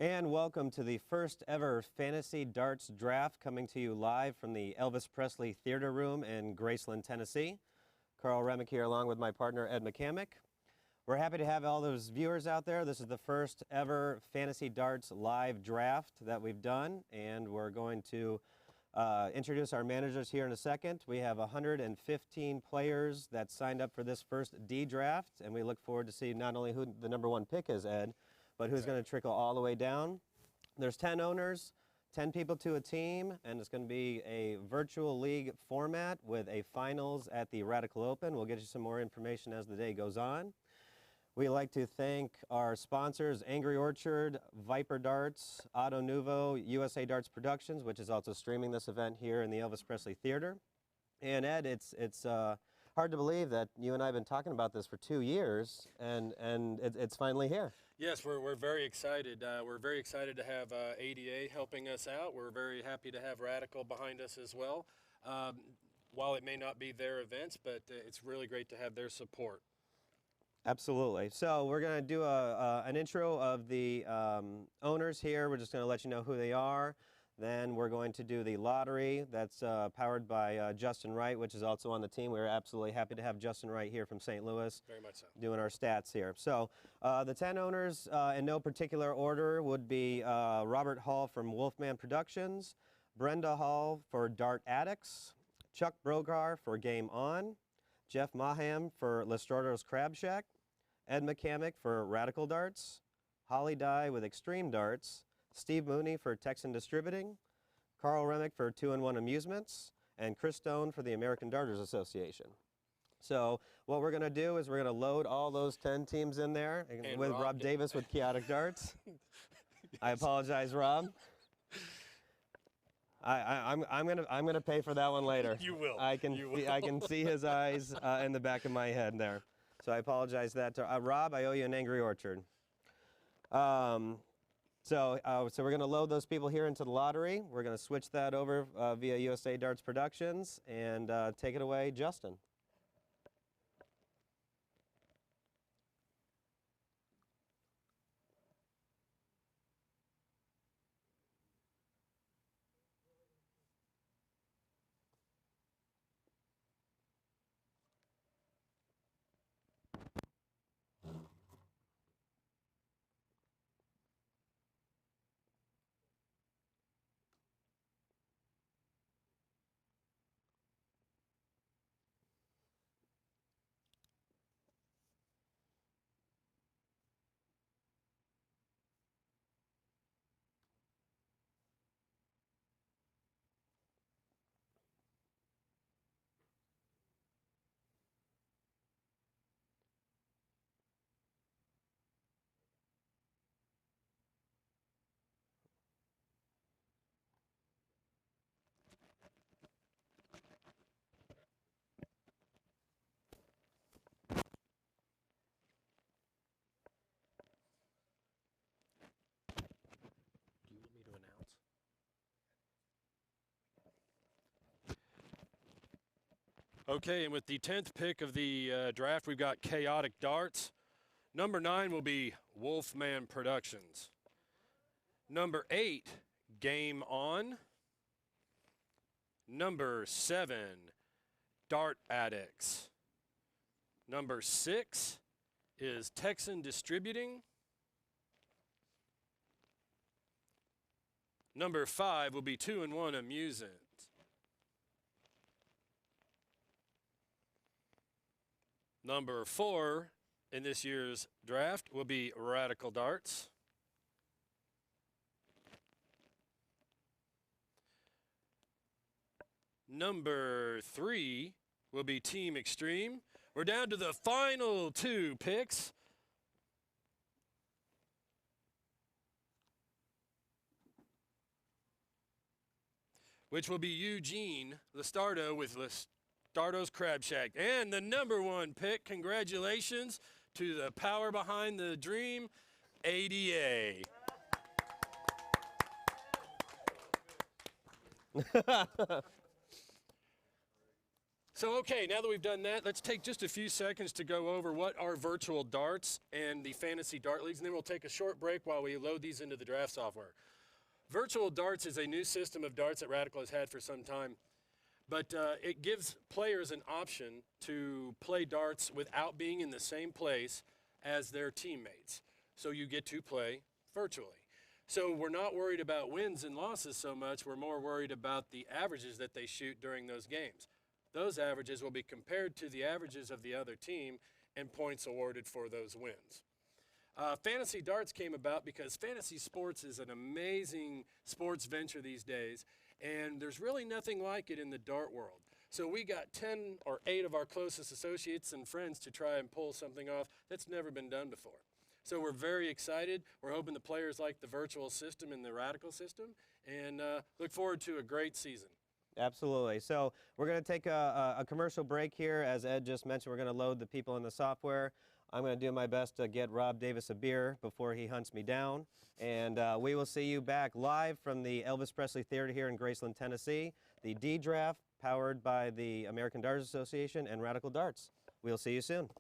And welcome to the first ever Fantasy Darts Draft, coming to you live from the Elvis Presley Theater Room in Graceland, Tennessee. Carl Remick here along with my partner Ed McCamick. We're happy to have all those viewers out there. This is the first ever Fantasy Darts live draft that we've done, and we're going to introduce our managers here in a second. We have 115 players that signed up for this first D draft, and we look forward to see not only who the #1 pick is, Ed, but who's going to trickle all the way down. There's 10 owners, 10 people to a team, and it's going to be a virtual league format with a finals at the Radikal Open. We'll get you some more information as the day goes on. We'd like to thank our sponsors, Angry Orchard, Viper Darts, Auto Nuvo, USA Darts Productions, which is also streaming this event here in the Elvis Presley Theater. And Ed, it's hard to believe that you and I have been talking about this for 2 years, and it's finally here. Yes, we're very excited. We're very excited to have ADA helping us out. We're very happy to have Radikal behind us as well. While it may not be their events, but it's really great to have their support. Absolutely. So we're going to do an intro of the owners here. We're just going to let you know who they are. Then we're going to do the lottery that's powered by Justin Wright, which is also on the team. We're absolutely happy to have Justin Wright here from St. Louis. Very much so. Doing our stats here. So the 10 owners in no particular order would be Robert Hall from Wolfman Productions, Brenda Hall for Dart Addicts, Chuck Brogar for Game On, Jeff Maham for Listardo's Crab Shack, Ed McCamick for Radikal Darts, Holly Dye with Extreme Darts, Steve Mooney for Texan Distributing, Carl Remick for 2-in-1 Amusements, and Chris Stone for the American Darters Association. So what we're going to do is we're going to load all those 10 teams in there and with Rob Davis with Chaotic Darts. Yes. I apologize, Rob. I'm gonna pay for that one later. You will. I can see his eyes in the back of my head there. So I apologize that to Rob. I owe you an Angry Orchard. So we're going to load those people here into the lottery. We're going to switch that over via USA Darts Productions and take it away, Justin. Okay, and with the 10th pick of the draft, we've got Chaotic Darts. Number 9 will be Wolfman Productions. Number 8, Game On. Number 7, Dart Addicts. Number 6 is Texan Distributing. Number 5 will be 2-in-1 Amusement. Number 4 in this year's draft will be Radikal Darts. Number 3 will be Team Extreme. We're down to the final 2 picks. Which will be Eugene Listardo with Listardo's Crab Shack. And the number 1 pick, congratulations to the power behind the dream, ADA. So, okay, now that we've done that, let's take just a few seconds to go over what are virtual darts and the fantasy dart leagues, and then we'll take a short break while we load these into the draft software. Virtual darts is a new system of darts that Radikal has had for some time, but it gives players an option to play darts without being in the same place as their teammates. So you get to play virtually. So we're not worried about wins and losses so much, we're more worried about the averages that they shoot during those games. Those averages will be compared to the averages of the other team and points awarded for those wins. Fantasy darts came about because fantasy sports is an amazing sports venture these days, and there's really nothing like it in the dart world. So we got 10 or 8 of our closest associates and friends to try and pull something off that's never been done before. So we're very excited. We're hoping the players like the virtual system and the Radikal system, and look forward to a great season. Absolutely. So we're going to take a commercial break here. As Ed just mentioned, we're going to load the people in the software. I'm going to do my best to get Rob Davis a beer before he hunts me down. And we will see you back live from the Elvis Presley Theater here in Graceland, Tennessee. The Ddraft, powered by the American Darts Association and Radikal Darts. We'll see you soon.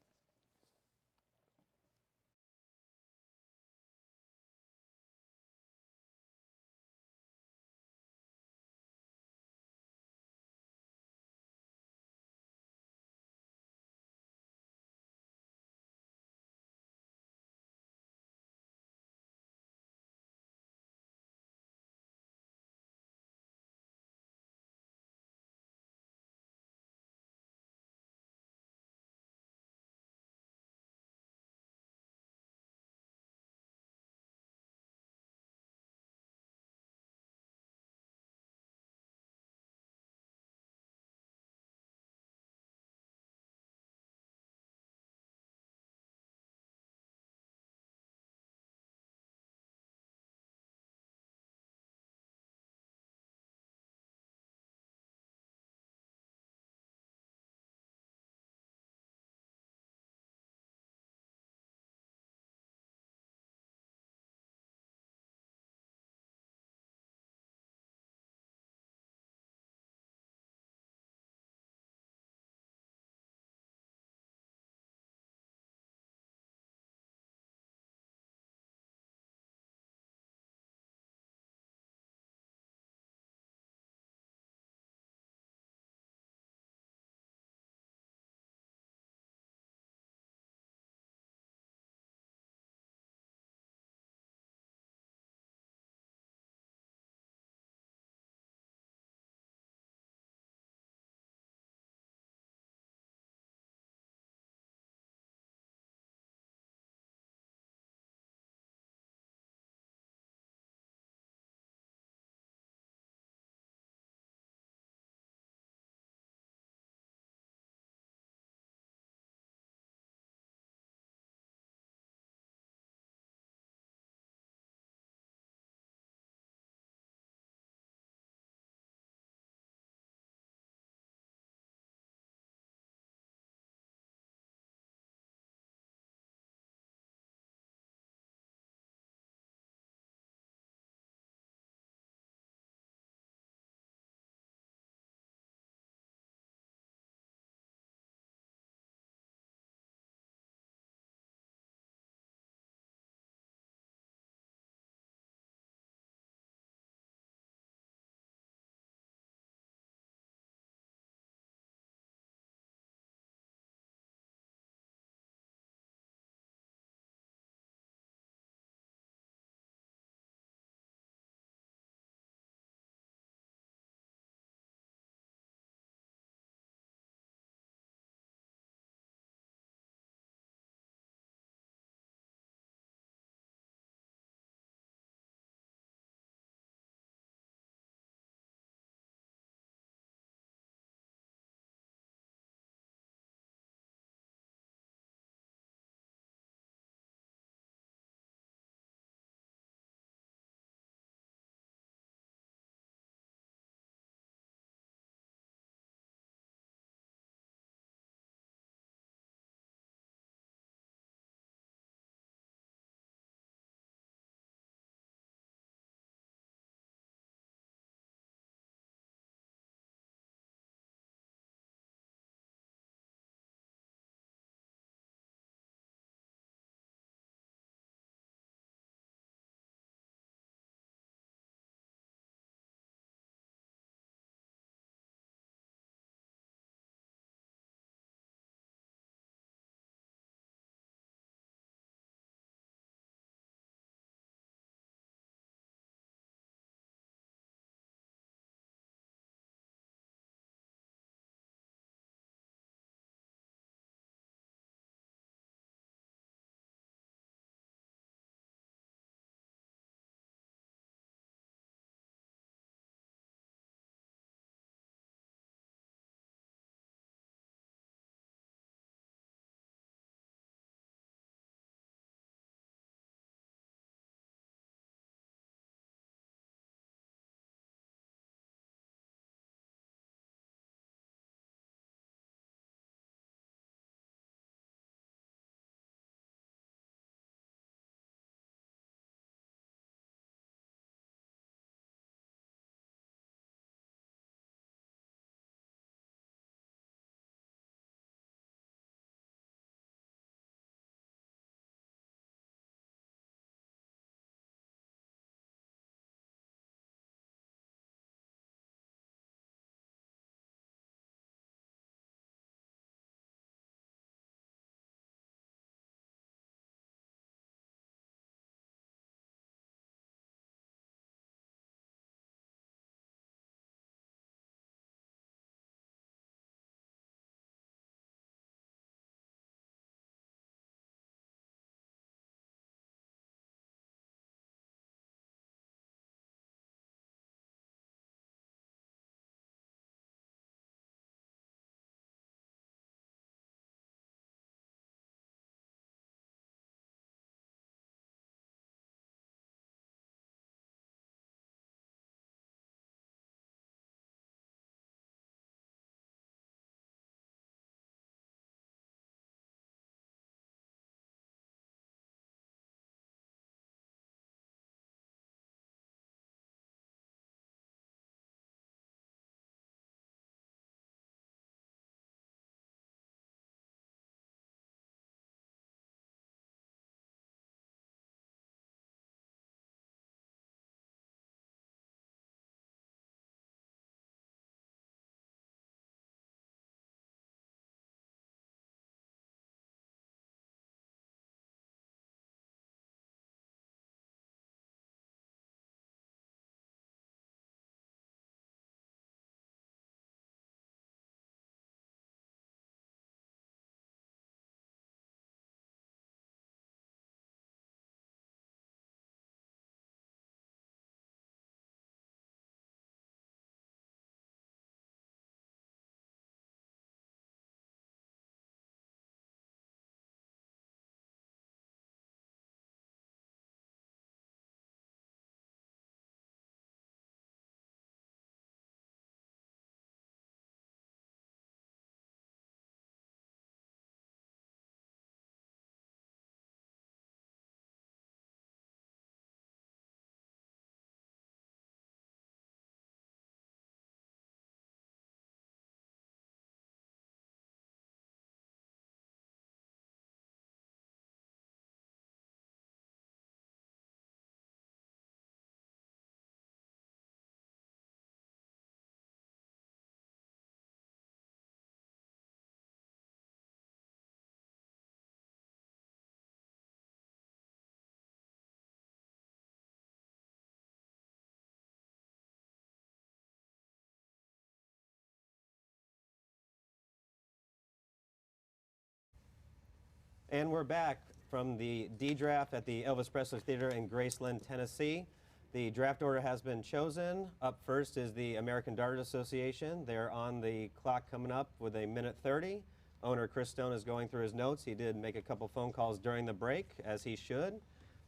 And we're back from the D-Draft at the Elvis Presley Theater in Graceland, Tennessee. The draft order has been chosen. Up first is the American Dart Association. They're on the clock coming up with a minute 30. Owner Chris Stone is going through his notes. He did make a couple phone calls during the break, as he should,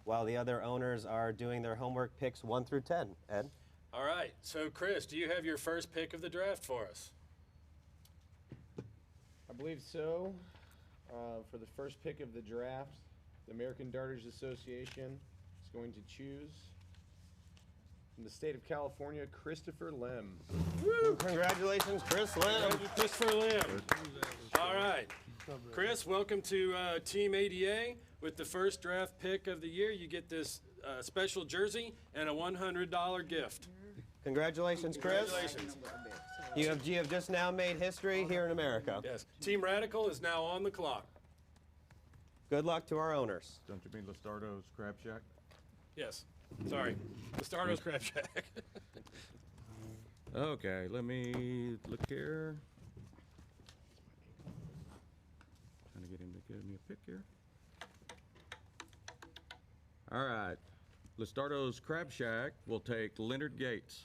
while the other owners are doing their homework, picks 1 through 10. Ed? All right, so Chris, do you have your first pick of the draft for us? I believe so. For the first pick of the draft, the American Darters Association is going to choose, from the state of California, Christopher Lem. Woo! Congratulations, Chris Lem. Christopher Lim. All right. Chris, welcome to Team ADA. With the first draft pick of the year, you get this special jersey and a $100 gift. Congratulations, Chris. Congratulations. You have just now made history here in America. Yes. Team Radikal is now on the clock. Good luck to our owners. Don't you mean Listardo's Crab Shack? Yes. Sorry. The Stardo's Crab Shack. Okay, let me look here. Trying to get him to give me a pick here. All right. Listardo's Crab Shack will take Leonard Gates.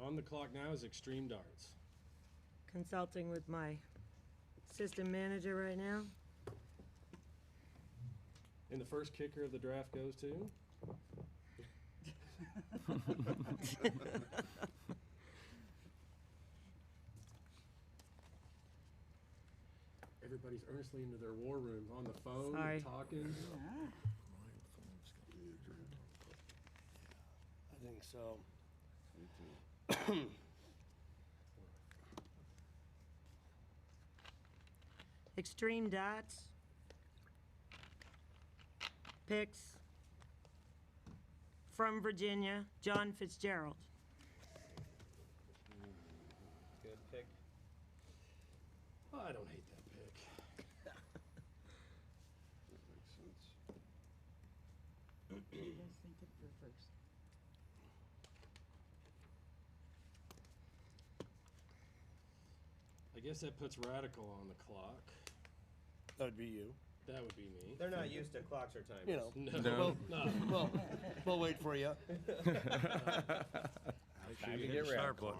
On the clock now is Extreme Darts. Consulting with my assistant manager right now. And the first kicker of the draft goes to? Everybody's earnestly into their war rooms on the phone, Sorry. talking. I think so. Extreme Dots. Picks. From Virginia, John Fitzgerald. Good pick. Oh, I don't hate that pick. I guess that puts Radical on the clock. That would be you. That would be me. They're not used to clocks or timers. You know. No. No. No. Well, we'll wait for you. Time to get radical.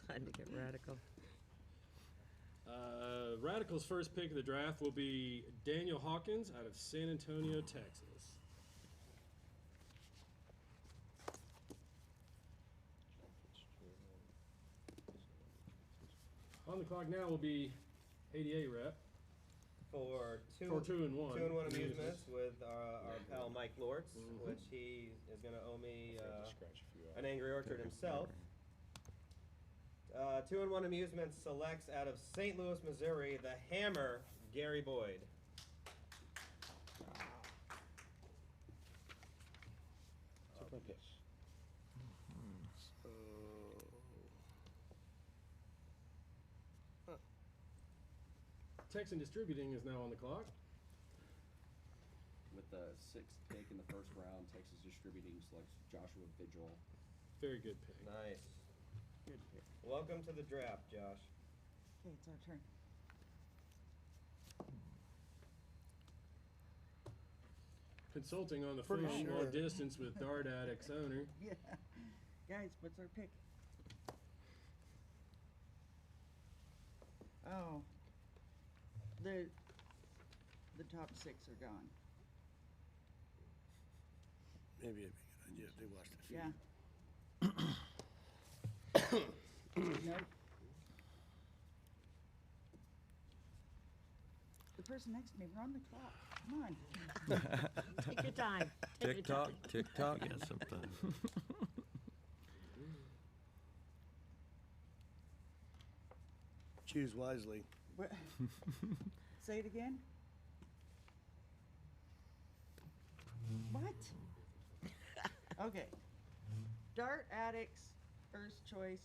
Time to get radical. Radical's first pick of the draft will be Daniel Hawkins out of San Antonio, Texas. On the clock now will be ADA rep For two, for 2 and 1. 2 and 1 amusements with our pal Mike Lortz, which he is going to owe me an Angry Orchard himself. 2 and 1 amusements selects out of St. Louis, Missouri, the Hammer, Gary Boyd. Took my pick. Texan Distributing is now on the clock. With the 6th pick in the first round, Texas Distributing selects Joshua Vigil. Very good pick. Nice. Good pick. Welcome to the draft, Josh. Okay, it's our turn. Consulting on the Pretty phone sure. long distance with Dart Addict's owner. Yeah. Guys, what's our pick? Oh. The top 6 are gone. Maybe it'd be a good idea if they watched the feed. Yeah. Nope. The person next to me, we're on the clock. Come on. Take your time. Take your time. Tick tock. Yeah, sometimes. Choose wisely. What? Say it again? What? Okay. Dart Addicts, first choice,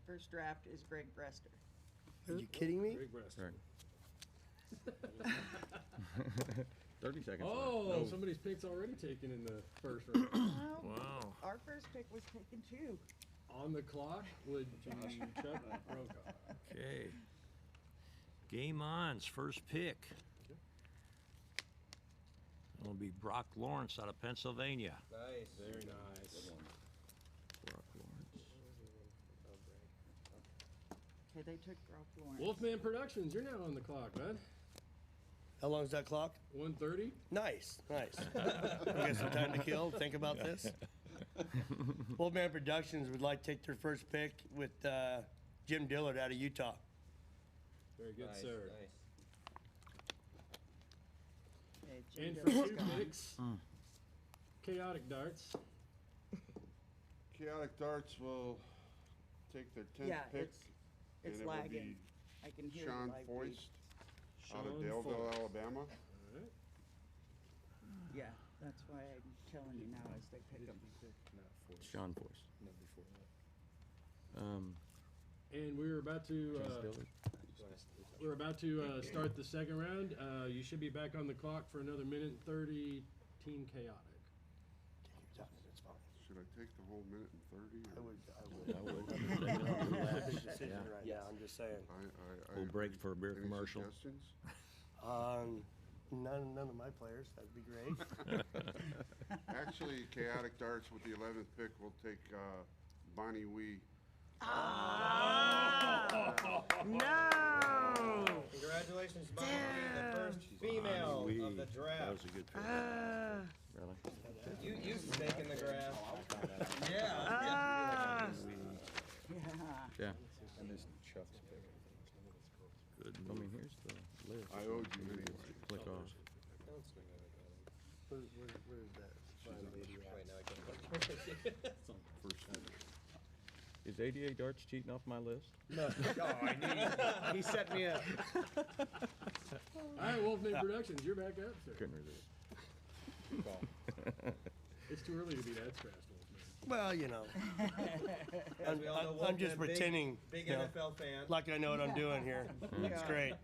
first draft is Greg Brester. Are you kidding me? Greg Brester. 30 seconds Oh, left. somebody's pick's already taken in the first round. Wow. Our first pick was taken too. On the clock would be Chuck Brokaw. Okay. Game on's first pick. It'll be Brock Lawrence out of Pennsylvania. Nice. Very nice. Brock Lawrence. Okay, they took Brock Lawrence. Wolfman Productions, you're now on the clock, bud. How long's that clock? 1:30. Nice, nice. I got some time to kill. Think about this. Wolfman Productions would like to take their first pick with Jim Dillard out of Utah. Very good, Nice, sir. nice. Okay, Jim And for Dillard's 2 gone. picks, Chaotic Darts. Chaotic Darts will take their 10th Yeah, pick. it's and it will lagging. be I can hear Sean the lag beat. Foist out of Sean Daleville, Foist. Alabama. All right. Yeah, that's why I'm telling you now as they pick them. Sean Force. And we're about to start the second round. You should be back on the clock for another minute and 30. Team Chaotic. It's fine. Should I take the whole minute and 30? I or- would. Big decision right now. I'm just saying. We'll break for a beer Any commercial. suggestions? None of my players. That'd be great. Actually, Chaotic Darts with the 11th pick will take Bonnie Wee. No! Congratulations, Bonnie Lee, the first female of the That draft. was a good pick. Really? You snake in the grass. Ah! Yeah. Yeah. And this Chuck's pick. Good. I mean, here's the list. I owed you anyway. Click off. Where's that fine lady at? Wait, now I can't look. Is ADA Darts cheating off my list? No. Oh, I knew he set me up. All right, Wolfman Productions, you're back up, sir. Couldn't resist. It's too early to be that stressed, Wolfman. Well, you know. As we all know, I'm Wolfman, just pretending. Big you know, NFL fan. like I know what I'm doing here. It's Yeah. great.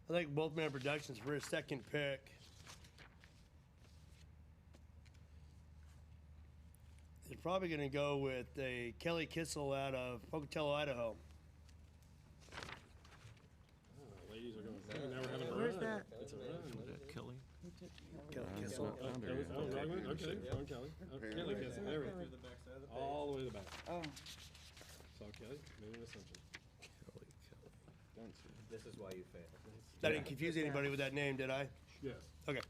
I think Wolfman Productions for his second pick. He's probably going to go with a Kelly Kissel out of Pocatello, Idaho. Ladies are going. Now we're having a Where's run. that? It's a run. Kelly? Kelly It's Kissel. not found Kelly, here. oh, wrong one? Okay, wrong Kelly. Oh, Kelly Kissel. There we go. All the way to the back. Oh, Saw Kelly. Made an assumption. This is why you fail. I didn't confuse anybody with that name, did I? Yes. Okay.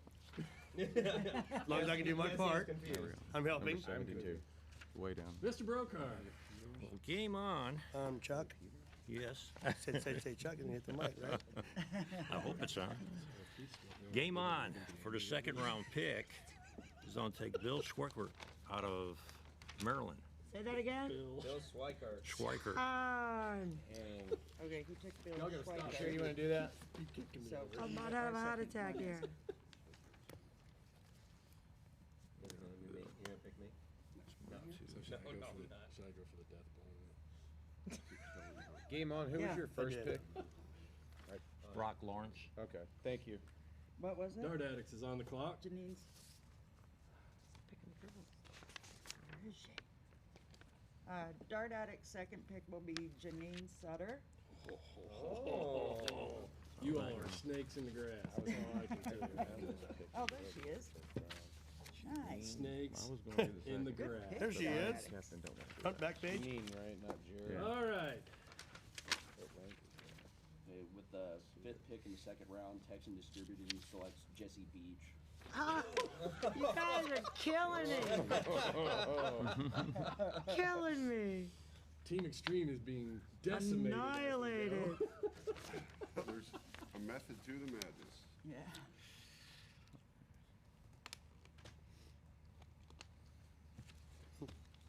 As long as I can do my part, I'm helping. Number 72. Way down. Mr. Brokaw. Well, game on. Chuck. Yes. Say Chuck and hit the mic, right? I hope it's on. Game on for the second round pick is going to take Bill Schweikert out of Maryland. Say that again? Bill Schweikert. Schweikert. On. okay, he took Bill Y'all gotta stop. Schweikert. Sure you want to do that? So I'm about to have a heart attack here. You're gonna pick me? So should I go for the death blow? Game on. Who Yeah. was your first did. pick? Brock Lawrence. Okay, thank you. what was it? Dart Addicts is on the clock. Janine's. Where is she? Dart Addict's second pick will be Janine Sutter. Oh. You all are snakes in the grass. That's all I can tell you. Oh, there she is. Nice. Snakes I was going to do the in the second. grass. pick. There she is. Captain, don't want to do Front, back page. Janine, right? Not Jared. Yeah. All right. Okay, with the 5th pick in the second round, Texan Distributing selects Jesse Beach. Ah, you guys are killing me. Killing me. Team Extreme is being decimated. Annihilated. There's a method to the madness. Yeah.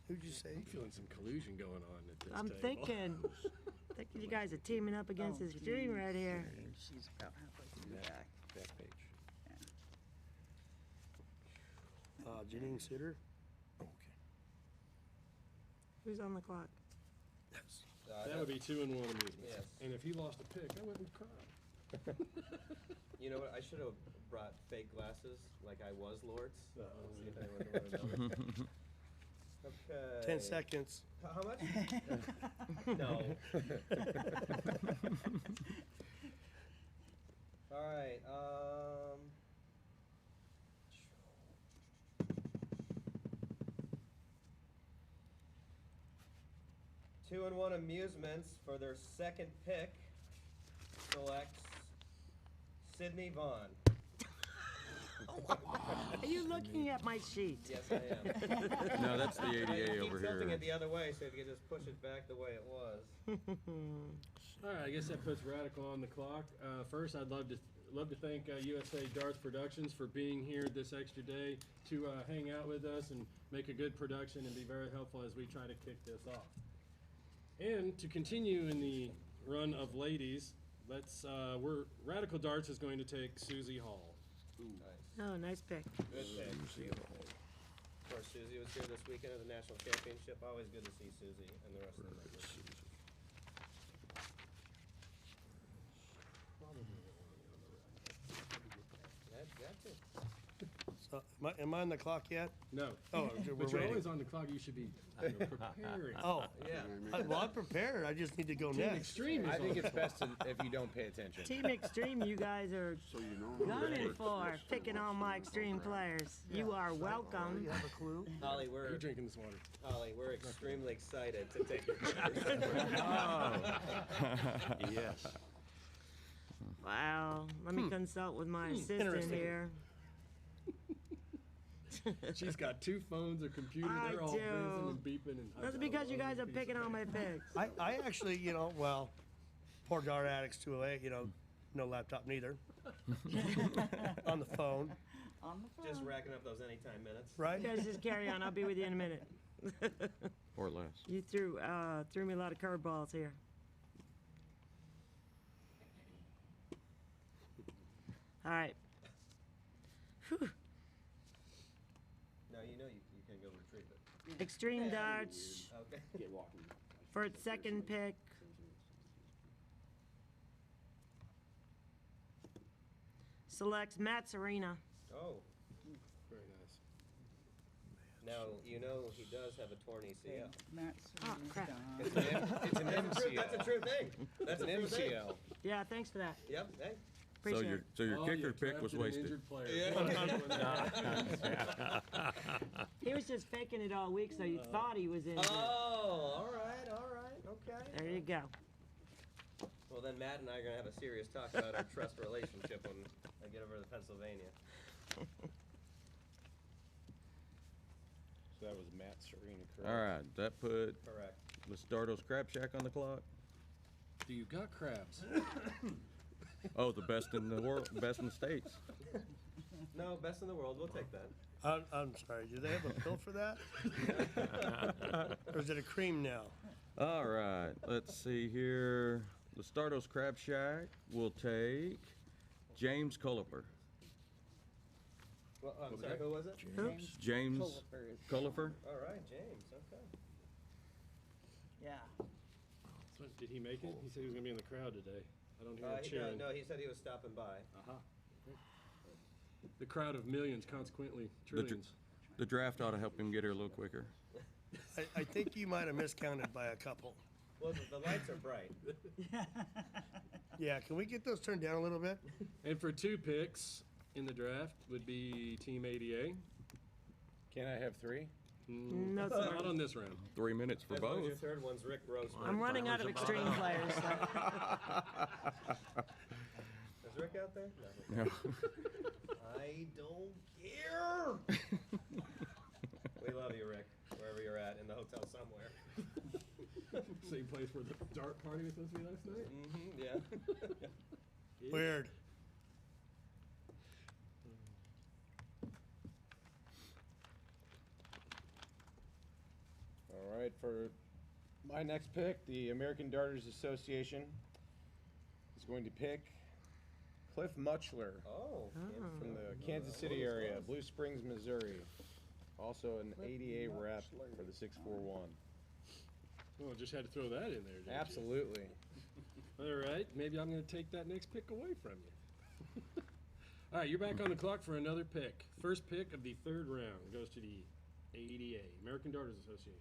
Who'd you say? I'm feeling some collusion going on at this I'm table. thinking you guys are teaming up against this dream right here. She's about halfway through the back. Back page. Janine Sutter. Okay. Who's on the clock? That would be 2 and 1 amusements. Yes. And if he lost a pick, I wouldn't cry. You know what? I should have brought fake glasses like I was Lords. Uh-oh. See if anyone would have noticed. Okay. 10 seconds. How much? No. All right. 2 and 1 Amusements for their second pick selects Sydney Vaughn. Are you looking at my sheet? Yes, I am. No, that's the ADA over Keep tilting here. it the other way so if you could just push it back the way it was. All right, I guess that puts Radical on the clock. First, I'd love to thank USA Darts Productions for being here this extra day to hang out with us and make a good production and be very helpful as we try to kick this off. And to continue in the run of ladies, Radical Darts is going to take Susie Hall. Oh, nice pick. Good pick. Of course, Susie was here this weekend at the National Championship. Always good to see Susie and the rest of the members. That's it. So, am I on the clock yet? No. Oh, we're But you're waiting. always on the clock. You should be preparing. Oh, Yeah. well, I'm prepared. I just need to go Team next. Extreme is I think on. it's best if you don't pay attention. Team Extreme, you guys are So you know. gunning for picking on my Extreme players. You are welcome. You have a clue? Holly, You're drinking this water. we're extremely excited to take your Yes. Wow. Let me consult with my assistant Interesting. here. She's got 2 phones, a computer. I They're all do. buzzing and beeping. And That's because you guys are picking on my picks. I actually, well, poor Dart Addicts 208, no laptop neither. On the phone, On the phone. Just racking up those anytime minutes. right? You guys just carry on. I'll be with you in a minute. Or less. You threw me a lot of curveballs here. All right. Whew. Now you know you can go retrieve it. Extreme Darts Okay. Get walking. for its second pick. Selects Matt Serena. Oh, Very nice. now you know he does have a torn ACL. Matt Oh, Serena's crap. gone. It's an MCL. That's a true thing. That's It's an a true thing. MCL. Yeah, thanks for that. Yep. Hey. Appreciate it. So your Oh, kicker you pick was drafted an wasted. injured player. He was just faking it all week, so you thought he was in. Oh, all right, okay. There you go. Well, then Matt and I are gonna have a serious talk about our trust relationship when I get over to Pennsylvania. So that was Matt Serena, correct? All right, that put Correct. Listardo's Crab Shack on the clock. Do you got crabs? Oh, the best in the world, best in the States. No, best in the world. We'll take that. I'm sorry, do they have a pill for that? Or is it a cream now? All right, let's see here. Listardo's Crab Shack will take James Culliper. Well, I'm sorry. Who was it? Oops. James Culliper. All right, James. Okay. Yeah. So, did he make it? He said he was going to be in the crowd today. I don't hear him No, cheering. no, he said he was stopping by. Aha. The crowd of millions, consequently trillions. The draft ought to help him get here a little quicker. I think you might have miscounted by a couple. Well, the lights are bright. Yeah, can we get those turned down a little bit? And for 2 picks in the draft would be Team ADA. Can I have 3? No, Not sir. on this round. 3 minutes for As long as both. your third one's Rick Roseman. I'm running out of extreme players. So. Is Rick out there? No. I don't care. We love you, Rick, wherever you're at, in the hotel somewhere. Same place where the dart party was supposed to be last night? Mm-hmm, yeah. Weird. All right, for my next pick, the American Darters Association is going to pick Cliff Muchler Oh. from the Kansas City area, Blue Springs, Missouri. Also an ADA rep for the 641. Well, just had to throw that in there, didn't you? Absolutely. All right, maybe I'm going to take that next pick away from you. All right, you're back on the clock for another pick. First pick of the third round goes to the ADA, American Darters Association.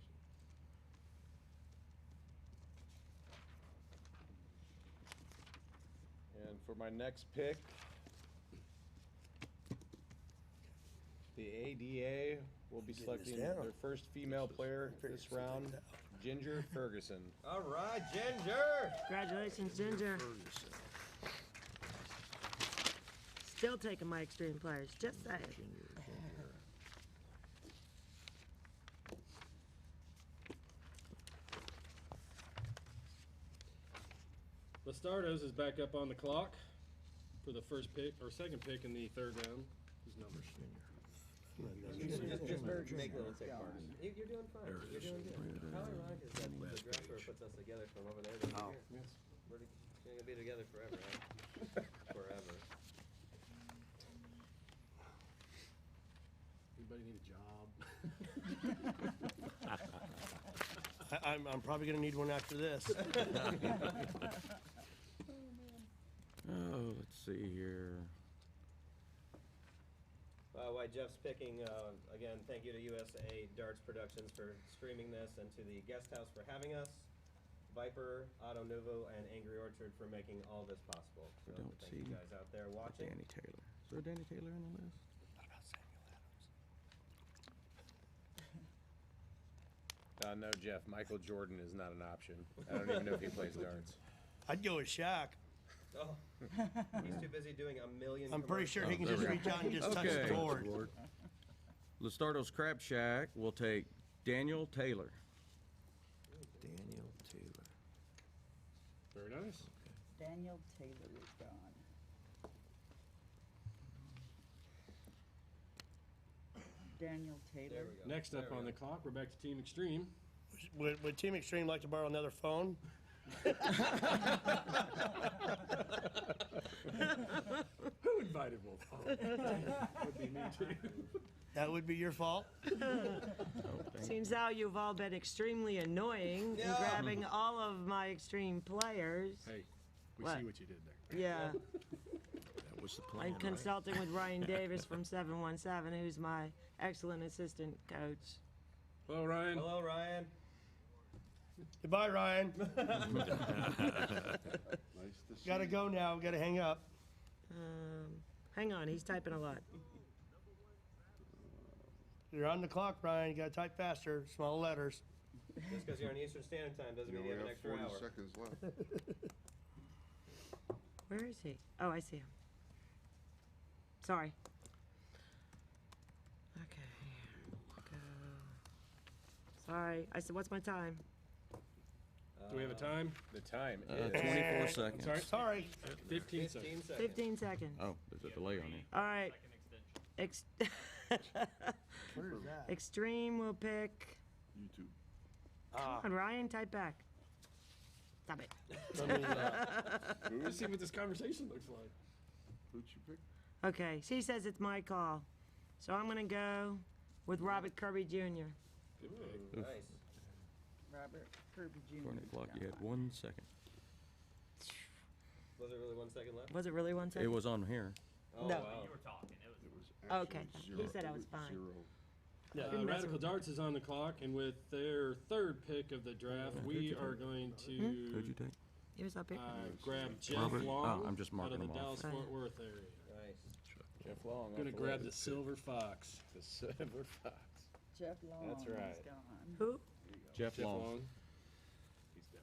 And for my next pick, the ADA will be selecting down. their first female player this round, Ginger Ferguson. All right, Ginger. Congratulations, Ginger. Still taking my extreme players, just saying. Bastardos is back up on the clock for the first pick, or second pick in the third round. Whose numbers? Just make little tick marks. You're doing fine. You're doing good. How ironic is that the drafter puts us together from over there to over here? Yes. We're going to be together forever, huh? Forever. Anybody need a job? I'm probably going to need one after this. Oh, let's see here. While Jeff's picking, again, thank you to USA Darts Productions for streaming this, and to the Guest House for having us, Viper, Auto Nuvo, and Angry Orchard for making all this possible. So Don't thank you see guys out there watching. Danny Taylor. Is there a Danny Taylor on the list? No, Jeff, Michael Jordan is not an option. I don't even know if he plays darts. I'd go with Shaq. Oh, he's too busy doing a million. I'm pretty sure he can there just we reach out and just touch Okay. the board. Listardo's Crab Shack will take Daniel Taylor. Daniel Taylor. Very nice. Daniel Taylor is gone. Daniel Taylor. There we go. Next up There we on go. the clock, we're back to Team Extreme. Would Team Extreme like to borrow another phone? Who invited Wolf? Oh, would be me too. That would be your fault. Seems how you've all been extremely annoying in grabbing all of my extreme players. Hey, we What? see what you did there. Yeah, That was the plan, I'm right? consulting with Ryan Davis from 717, who's my excellent assistant coach. Hello, Ryan. Hello, Ryan. Goodbye, Ryan. Nice to see Gotta you. go now. Gotta hang up. Hang on, he's typing a lot. You're on the clock, Ryan. You gotta type faster. Small letters. Just because you're on Eastern Standard Time doesn't You mean you have an only extra have 40 hour. seconds left. Where is he? Oh, I see him. Sorry. Okay, here. Go. Sorry, I said, what's my time? Do we have a time? The time 24 is seconds. Sorry? Sorry. 15 15 seconds. seconds. 15 seconds. Oh, there's a delay on it. All right. Where is that? Extreme will pick. YouTube. Ah, Come on, Ryan, type back. Stop it. let me, Let's see what this conversation looks like. Who'd you pick? Okay, she says it's my call. So I'm going to go with Robert Kirby Jr. Good pick. Nice. Robert Kirby Jr. According to the clock, you had 1 second. Was there really 1 second left? Was it really 1 second? It was on here. Oh, No. wow. It was Okay, actually he zero. said I It was fine. Zero. Didn't mess Radikal with- Darts is on the clock, and with their third pick of the draft, we are going Who'd you to take? He was up here. grab Jeff Robert? Long Oh, I'm just out marking of the them off. Dallas-Fort Worth area. Nice. Jeff Long. Going to off grab the list. Silver Fox. The Silver Fox. Jeff Long That's is right. gone. Who? Jeff Jeff Long. Long. He's down.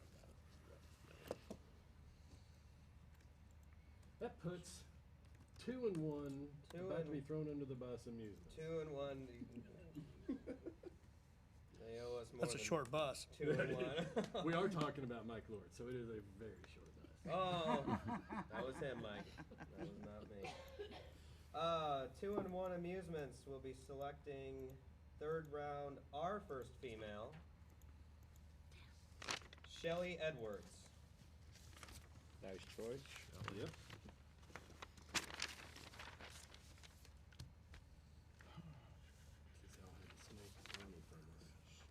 That puts 2 and 1, Two about and- to be thrown under the bus amusement. 2 and 1. They owe us more that's a than short bus. 2 and 1. We are talking about Mike Lord, so it is a very short bus. Oh, that was him, Mike. That was not me. 2 and 1 Amusements will be selecting third round our first female, Shelly Edwards. Nice choice. Yep.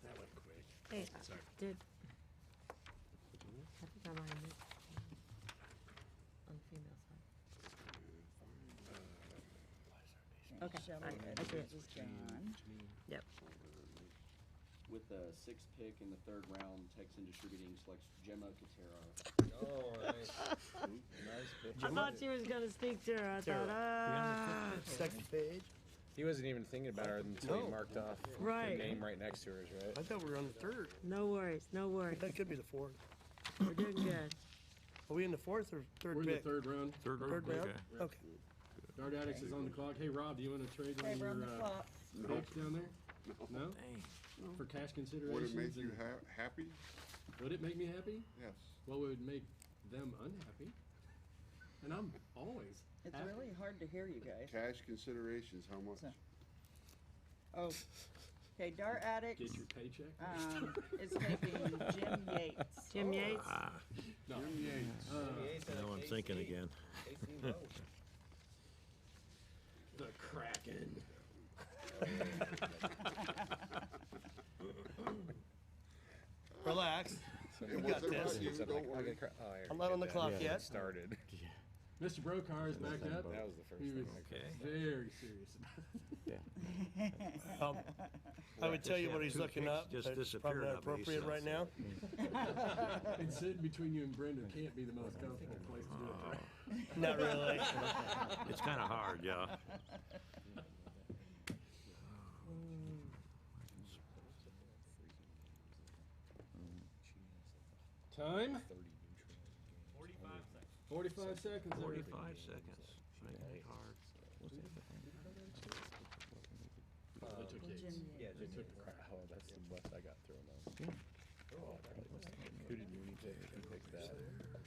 That went quick. Hey, Sorry. did Okay, Shelley all right, I see it. Edwards is gone. Yep. With the sixth pick in the third round, Texan Distributing selects Gemma Katera. Oh, nice. Nice pick. I thought she was gonna sneak Tara. I thought, Second page. He wasn't even thinking about her until he No. marked off Right. the name right next to hers, right? I thought we were on the third. no worries, no worries. That could be the fourth. We're doing good. Are we in the fourth or third We're in the pick? third round. Third round. Third round? Okay. Okay. Dart Addicts is on the clock. Hey, Rob, do you want to trade Okay, on we're on your the clock. picks down there? No? Dang. For cash considerations? Would it make you and- happy? Would it make me happy? Yes. Well, it would make them unhappy. And I'm always It's happy. really hard to hear you guys. Cash considerations, how much? So- Oh, okay, Dart Addicts, Get your paycheck? is taking Jim Yates. Jim Yates? Ah, No. Jim Yates. now I'm thinking again. The Kraken. Relax. It got wasn't this. about you, don't worry. I'm not on the clock yet. Started. Mr. Brokar is back up. That was the first He was thing. Okay. very serious about it. I would tell you what he's Two looking picks up, just but it's disappeared probably not out of these appropriate right now. And sitting between you and Brenda can't be the most comfortable place to do it. right? Not really. It's kind of hard, yeah. Time? 45 seconds. 45 seconds. Making it hard. They took Yates. Jim Yeah, Yates. They took the crap. Oh, that's the bus I got thrown on. Oh, who did Mooney pick? Who picked that?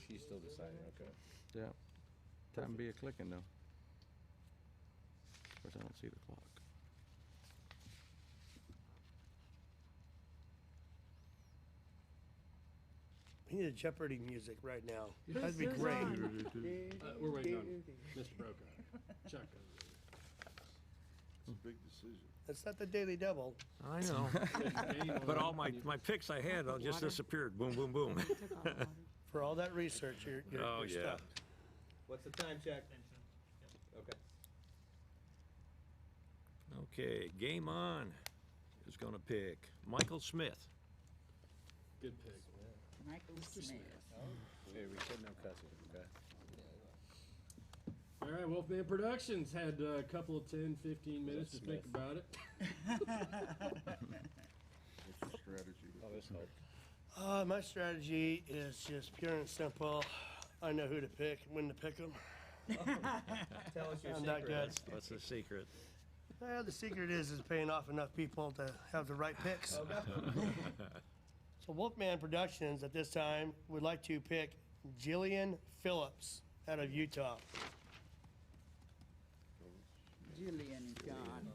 She's still deciding, okay. Yeah. Time be a clicking though. Of course, I don't see the clock. We need a Jeopardy music right now. That'd be great. We're waiting on Mr. Brokar. Chuck. It's a big decision. It's not the Daily Double. I know. But all my picks I had all just disappeared. Boom, boom, boom. For all that research, you're Oh, yeah. stuck. What's the time check? Okay. Okay, Game On is going to pick Michael Smith. Good pick. Michael Smith. Hey, we said no cussing, okay? All right, Wolfman Productions had a couple of 10, 15 minutes to think Smith. about it. What's your strategy? Oh, this helped. My strategy is just pure and simple. I know who to pick, when to pick them. Tell us your I'm not good. What's the secret? Well, the secret is paying off enough people to have the right picks. So Wolfman Productions at this time would like to pick Jillian Phillips out of Utah. Julian is gone.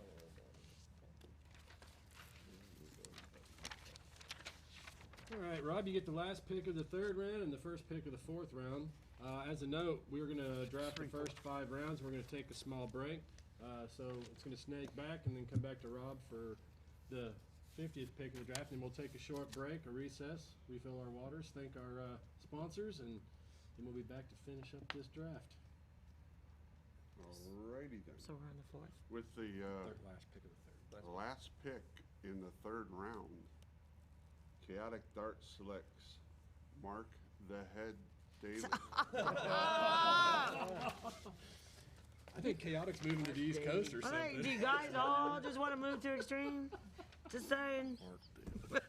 All right, Rob, you get the last pick of the third round and the first pick of the fourth round. As a note, we're going to draft the first 5 rounds. We're going to take a small break. So it's going to snake back and then come back to Rob for the 50th pick of the draft. And we'll take a short break, a recess, refill our waters, thank our sponsors, and then we'll be back to finish up this draft. Alrighty then. So we're on the fourth. With the Last pick of the third. last pick in the third round, Chaotic Dart selects Mark the Head Davis. I think Chaotic's moving to the East Coast or All right, something. do you guys all just want to move to Extreme? Just saying. I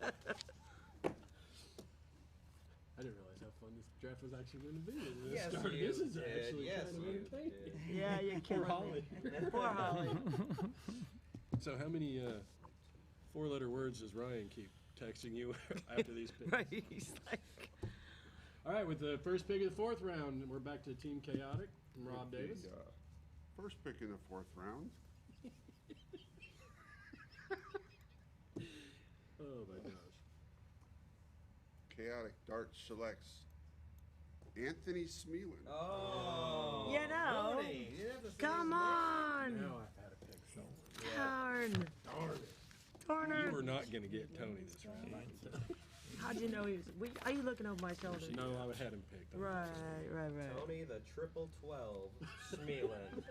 didn't realize how fun this draft was actually going to be. Yes, This is you did. actually Yes, kind of you entertaining. did. Yeah, you're Poor killing Holly. me. Poor Holly. So how many 4-letter words does Ryan keep texting you after these picks? Right, he's like, All right, with the first pick of the fourth round, we're back to Team Chaotic from Rob Davis. The, first pick in the fourth round, Oh my gosh. Chaotic Dart selects Anthony Smeelan. Oh. you know. Tony, you didn't have to say Come his on. Now I've had to pick someone. Darn. Darn it. Darn You were it. not going to get Tony this round. I can tell. How'd you know he was? Are you looking over my shoulder? No, I had him picked. Right. name. Tony the triple 12 Smeelan.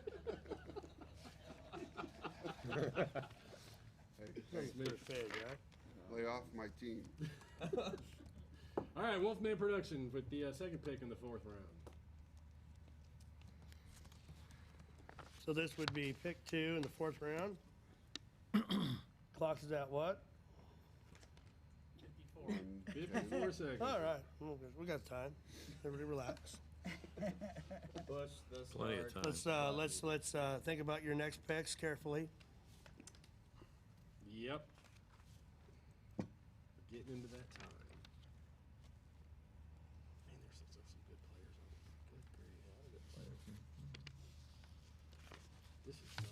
Hey, First page, right? lay off my team. All right, Wolfman Production with the second pick in the fourth round. So this would be pick 2 in the fourth round. Clock is at what? 54 seconds. All right, we got time. Everybody relax. Push the Plenty of start. time. Let's think about your next picks carefully. Yep. Getting into that time. Man, there's some good players on it. Good grief. A lot of good players. This is fun.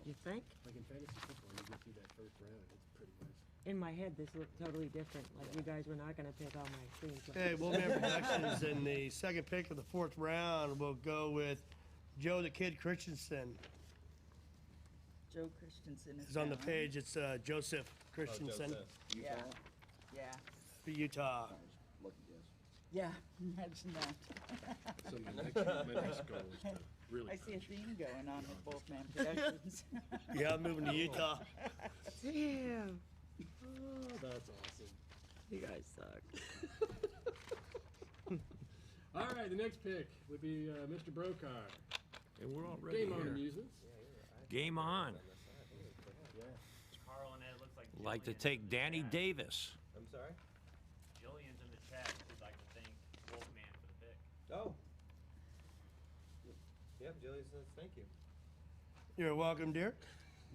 You think? Like in fantasy football, you get through that first round, it's pretty nice. In my head, this looked totally different. Like you guys were not going to pick all my extreme players. Okay, Wolfman Productions in the second pick of the fourth round. We'll go with Joe the Kid Christensen. Joe Christensen is It's on the down. page. It's Joseph Christensen, Yeah. Yeah. for Utah. Lucky guess. Yeah. Imagine that. So my next goal is to really I see a punch. theme going on with both man productions. Yeah, I'm moving to Utah. Damn. Oh, that's awesome. You guys suck. All right, the next pick would be Mr. Brokar. And we're already Game on here. Amusements. Game on. Carl and Ed, looks like Like to Jillian's take in the Danny chat. Davis. I'm sorry? Jillian's in the chat. She'd like to thank Wolfman for the pick. Oh. Yep, Julie says thank you. You're welcome, dear.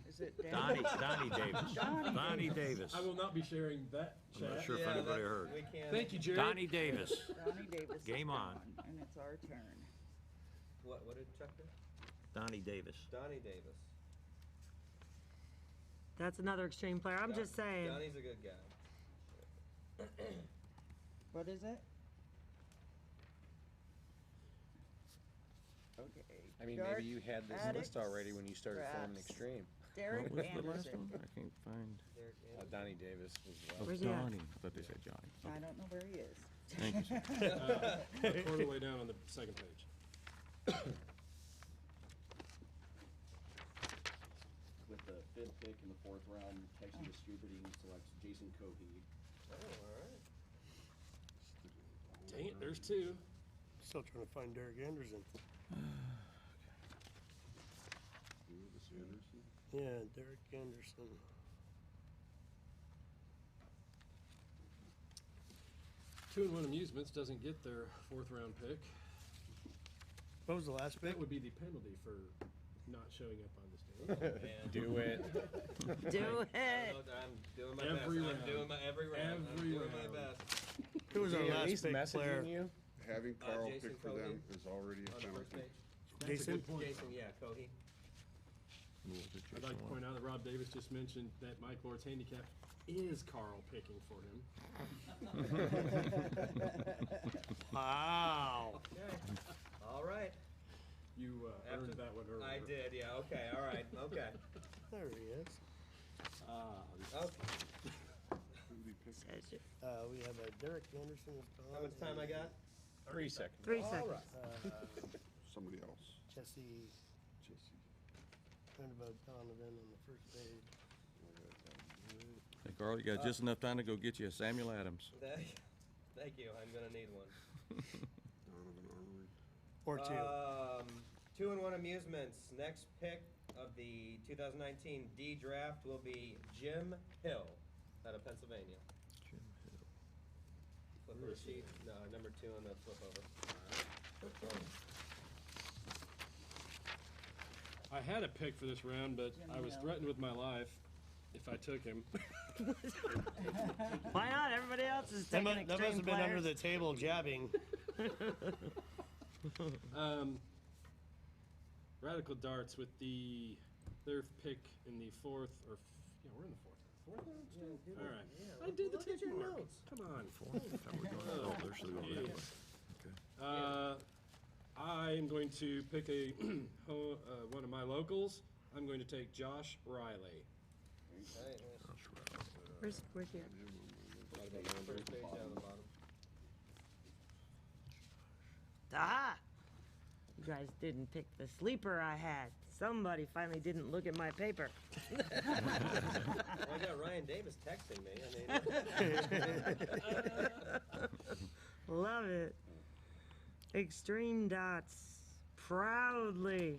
Is it Donnie Danny? Davis. Donnie Davis. I will not be sharing that I'm chat. not sure if anybody heard. We can't. Thank you, Jerry. Donnie Davis. Donnie Davis Game is on. gone, and it's our turn. What did Chuck do? Donnie Davis. Donnie Davis. That's another extreme player. I'm just saying. Donnie's a good guy. What is it? Okay. I mean, Dart maybe you had this Addicts, list already when you started forming Drafts. Extreme. Derek What was the last Anderson. one? I can't find. Donnie Davis as Oh, well. Where's he at? Donnie. I thought they said Johnny. I don't know where he is. Thank you, sir. Quarter way down on the second page. With the fifth pick in the fourth round, Texas Distributing selects Jason Cohey. Oh, all right. Dang it, there's two. Still trying to find Derek Anderson. Davis Anderson. Yeah, Derek Anderson. Two and One Amusements doesn't get their fourth round pick. What was the last pick? That would be the penalty for not showing up on the stage. Do it. Do it. I'm doing my Every best. round. I'm doing my every round. I'm Every doing my round. best. Who was our He at last least pick messaging player? you? Having Carl Jason pick for them Cohey is already a On the first penalty. page. That's a Jason? good point. Jason, yeah, Cohey. I'd like to point out that Rob Davis just mentioned that Mike Lord's handicap is Carl picking for him. Wow. Okay. All right. You earned that one earlier. I did, yeah, okay, all right, okay. There he is. Okay. Says it. We have a Derek Anderson is gone. How much time I got? 3 seconds. 3 All seconds. right. Somebody else. Jesse Roundabout Donovan on the first page. Hey, Carl, you got just enough time to go get you a Samuel Adams. Thank you, I'm gonna need one. Donovan Armory. Or two. 2 and One Amusements. Next pick of the 2019 Ddraft will be Jim Hill out of Pennsylvania. Jim Hill. Flip over sheet. No, number 2 on the flip over. I had a pick for this round, but Jim I was Hill. threatened with my life if I took him. Why not? Everybody else is That taking must extreme have been under players. the table jabbing. Radikal Darts with their pick in the fourth, or yeah, we're in the fourth round. All right. I did the tick mark. Come on. Oh, they're still going that way. Okay. I'm going to pick one of my locals. I'm going to take Josh Riley. Where's he at? First page down the bottom. Ah! guys didn't pick the sleeper I had. Somebody finally didn't look at my paper. Well, I got Ryan Davis texting me. Love it. Extreme Dots, proudly,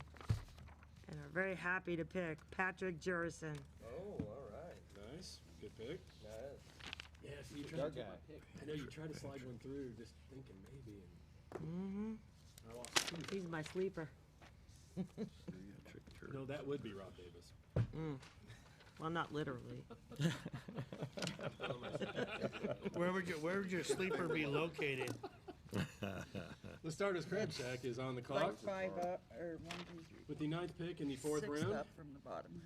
and are very happy to pick Patrick Jurison. Oh, all right. Nice. Good pick. That is. Yeah, so you try Dark to guy. I know you try to slide one through, just thinking maybe, and Mm-hmm. I lost two. He's my sleeper. No, that would be Rob Davis. Mm. Well, not literally. Where would your sleeper be located? The Stardust Crab Shack is on the clock Like 5 up, or 1, 2, 3. with the 9th pick in the 4th 6 round. up from the bottom.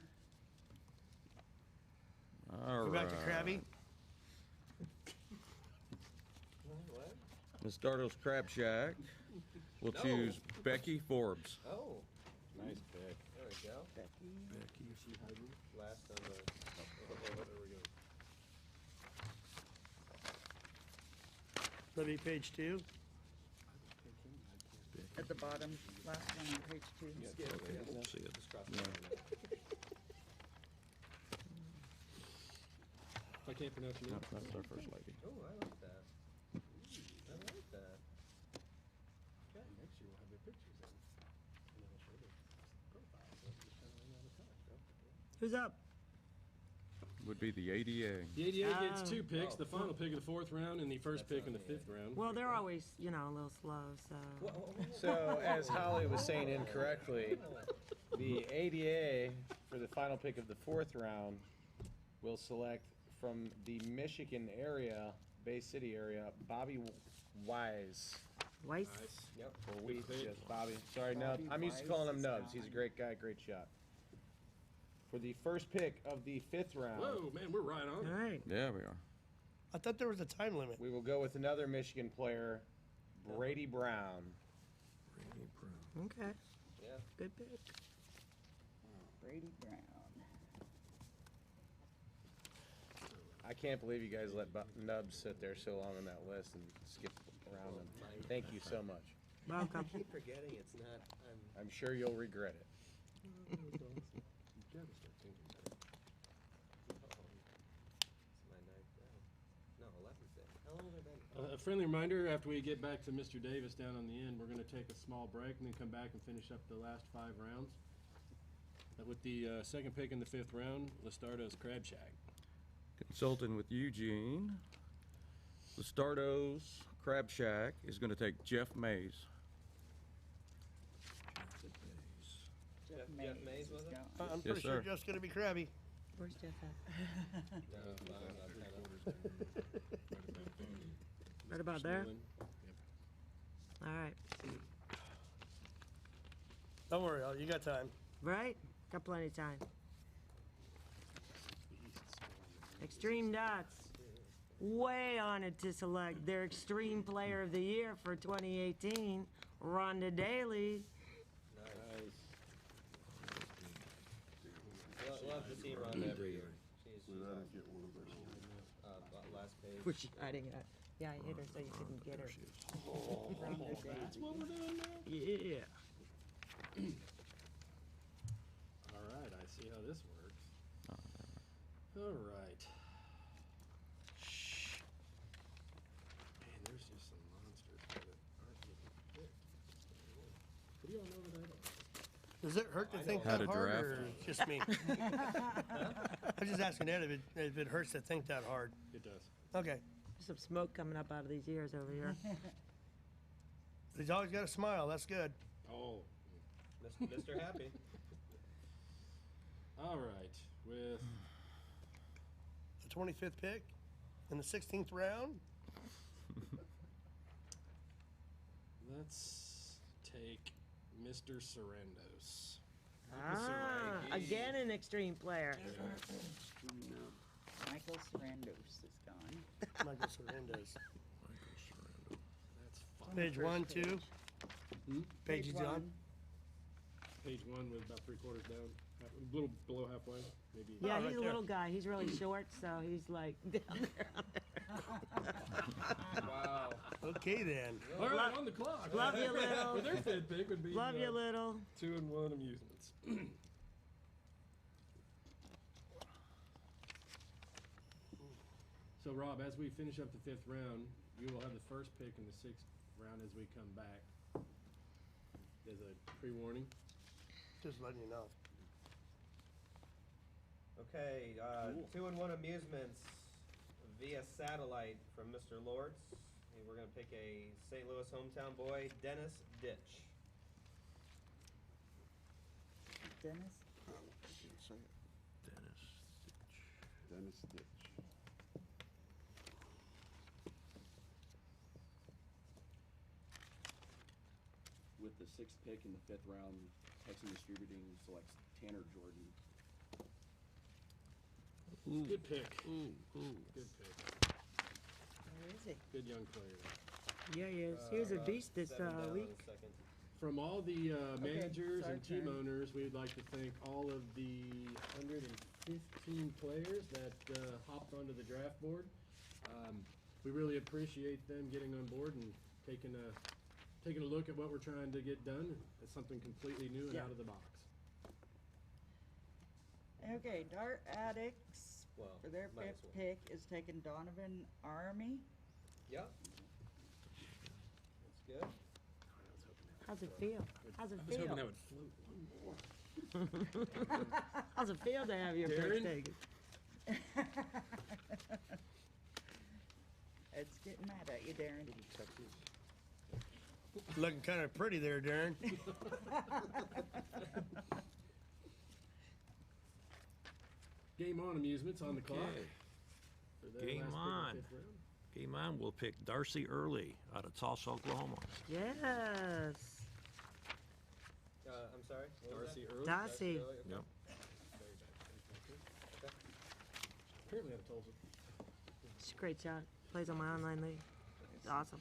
All Go back to Krabby. The Stardust Crab Shack will choose Becky Forbes. Oh, Nice pick. there we go. Becky. Last on the. There we go. Libby, page 2. At the bottom, last one on page 2. See it. If I can't pronounce your name. That's our first lady. Oh, I like that. I like that. Okay, next year we'll have their pictures in. And I'll show their profiles. That's just kind of ran out of time, bro. Who's up? Would be the ADA. The ADA gets Oh. 2 picks, the final pick of the 4th round and the first pick in the 5th round. Well, they're always, you know, a little slow, so. So, as Holly was saying incorrectly, the ADA for the final pick of the 4th round will select from the Michigan area, Bay City area, Bobby Wise. Weiss? Nice. Yep. Or Weiss, yes, Bobby. Sorry, Nub. Bobby I'm used to Wise calling him is Nubs. gone. He's a great guy, great shot. For the first pick of the 5th round, Whoa, man, we're right on. All right. Yeah, we are. I thought there was a time limit. we will go with another Michigan player, Brady Brown. Okay. Yeah. Good pick. Brady Brown. I can't believe you guys let Nubs sit there so long on that list and skip around him. Thank you so much. Welcome. I keep forgetting it's not. I'm sure you'll regret it. You gotta start thinking better. It's my 9th round. No, 11th day. How long have I been? A friendly reminder, after we get back to Mr. Davis down on the end, we're gonna take a small break and then come back and finish up the last 5 rounds. With the 2nd pick in the 5th round, Listardo's Crab Shack. Consulting with Eugene. The Stardust Crab Shack is going to take Jeff Mays. Jeff Mays Mays, is was it? gone. I'm pretty sure sir. Jeff's going to be Krabby. Where's Jeff at? Right about there? All right. Don't worry, you got time. Right? Got plenty of time. Extreme Dots. Way honored to select their Extreme Player of the Year for 2018, Rhonda Daly. Love to see Rhonda every year. We gotta get one of those. Last page. Where's she hiding at? Yeah, I hit her so you couldn't get her. That's what we're doing now? Yeah. All right, I see how this works. All right. Man, there's just some monsters here that aren't getting picked. What do y'all know that I don't? Does it hurt to think How that to hard, draft. or just me? I'm just asking Ed if it hurts to think that hard. It does. Okay. There's some smoke coming up out of these ears over here. He's always got a smile. That's good. Oh. Mr. Happy. All right, with The 25th pick in the 16th round. let's take Mr. Sarandos. Ah, again an Extreme Player. Michael Sarandos is gone. Michael Sarandos. That's fun. Page 1, 2. Page is on. page 1 with about 3/4 down, a little below halfway, maybe. Yeah, right he's a there. little guy. He's really short, so he's like down there. Wow. Okay then. All right, on the clock. Love you, little. Well, their fifth pick would be Love you, little. 2-in-1 amusements. So, Rob, as we finish up the 5th round, you will have the first pick in the 6th round as we come back. There's a pre-warning. Just letting you know. Okay, Cool. 2-in-1 amusements via satellite from Mr. Lords. And we're going to pick a St. Louis hometown boy, Dennis Ditch. Dennis? I can't say it. Dennis. Dennis Ditch. With the 6th pick in the 5th round, Texan Distributing selects Tanner Jordan. Good pick. Ooh. Good pick. Where is he? Good young player. Yeah, he is. He was a beast this 7 down week. in the second. From all the managers sorry, and team Karen. owners, we'd like to thank all of the 115 players that hopped onto the draft board. We really appreciate them getting on board and taking a look at what we're trying to get done. It's something completely new and Yeah. out of the box. Okay, Dart Addicts, Well, for their minus 5th one. pick, is taking Donovan Army. Yep. That's good. How's it feel? How's it I was hoping feel? that would float one more. How's it feel to have your Darren? pick taken? It's getting mad at you, Darren. Looking kind of pretty there, Darren. Game on amusements on the clock. Okay. for their Game last pick of the on. 5th round. Game on, we'll pick Darcy Early out of Tulsa, Oklahoma. Yes. I'm sorry? What was Darcy that? Early. Darcy. Early, okay. Yep. Apparently out of Tulsa. She's a great shot. Plays on my online league. It's awesome.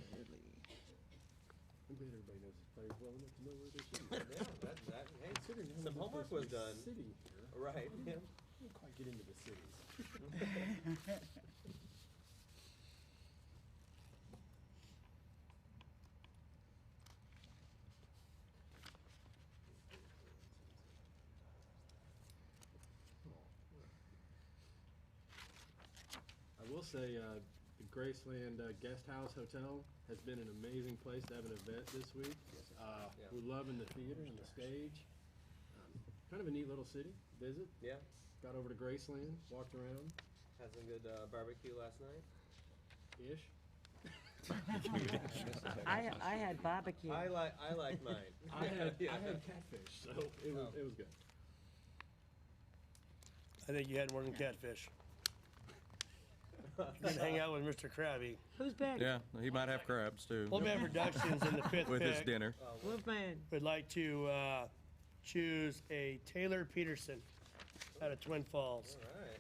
I'm glad everybody knows his players well enough to know where they should be. Yeah, hey, Considering how some we're homework supposed was to be done. Sitting here, Right. Yeah. I didn't quite get into the cities. I will say, the Graceland Guest House Hotel has been an amazing place to have an event this week. Yeah. We're loving the theater and the stage. Kind of a neat little city. Visit. Yeah. Got over to Graceland, walked around, Had some good barbecue last night. ish. I had barbecue. I like mine. I had Yeah. catfish, so it was good. I think you had more than catfish. You didn't hang out with Mr. Krabby. Who's back? Yeah, he might have crabs too. Wolfman Productions in the 5th With his pick dinner. Wolfman. would like to choose a Taylor Peterson out of Twin Falls. All right.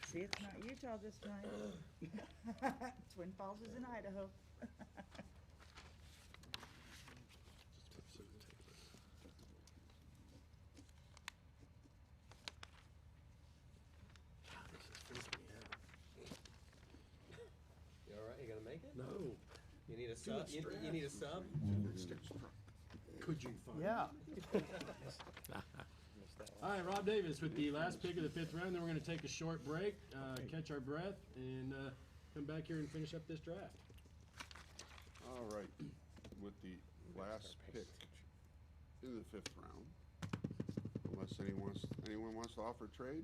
See, it's not Utah this time. Twin Falls is in Idaho. You all right? You gonna make it? No. You need a sub? You need a sub? Could you find Yeah. All right, Rob Davis with the last pick of the 5th round. Then we're going to take a short break, catch our breath, and come back here and finish up this draft. All right, with the last pick in the 5th round, unless anyone wants to offer trade?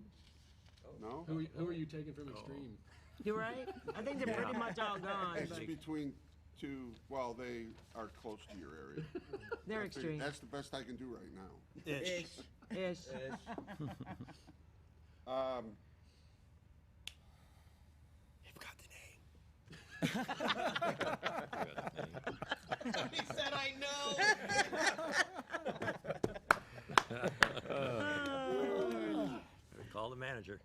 No? Who are you taking from Extreme? You right? I think they're pretty much all gone. It's but between two, well, they are close to your area. They're I think extreme. That's the best I can do right now. Ish. Ish. You've got the name. He said, I know. Call the manager.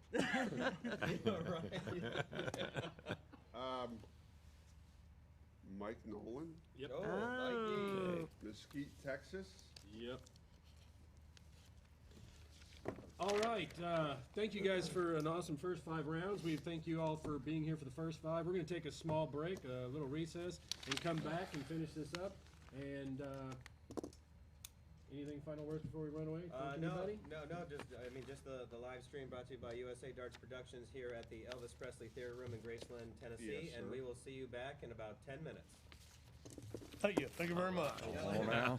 Mike Nolan, Yep. Oh, Oh. Mikey. Mesquite, Texas. Yep. All right. Thank you guys for an awesome first 5 rounds. We thank you all for being here for the first 5. We're going to take a small break, a little recess, and come back and finish this up. And anything final words before we run away? Thank anybody? No. Just the live stream brought to you by USA Darts Productions here at the Elvis Presley Theater Room in Graceland, Tennessee, Yes, and sir. we will see you back in about 10 minutes. Thank you. Thank you very much. Now.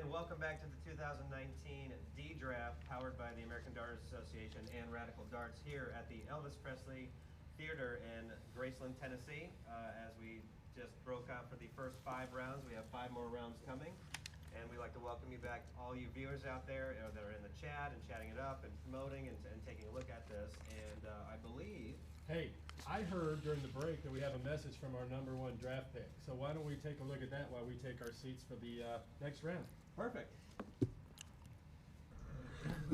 and welcome back to the 2019 Ddraft, powered by the American Darters Association and Radikal Darts here at the Elvis Presley Theater in Graceland, Tennessee. As we just broke out for the first 5 rounds, we have 5 more rounds coming. And we'd like to welcome you back, all you viewers out there that are in the chat and chatting it up and promoting and taking a look at this. And I believe... Hey, I heard during the break that we have a message from our #1 draft pick. So why don't we take a look at that while we take our seats for the next round? Perfect.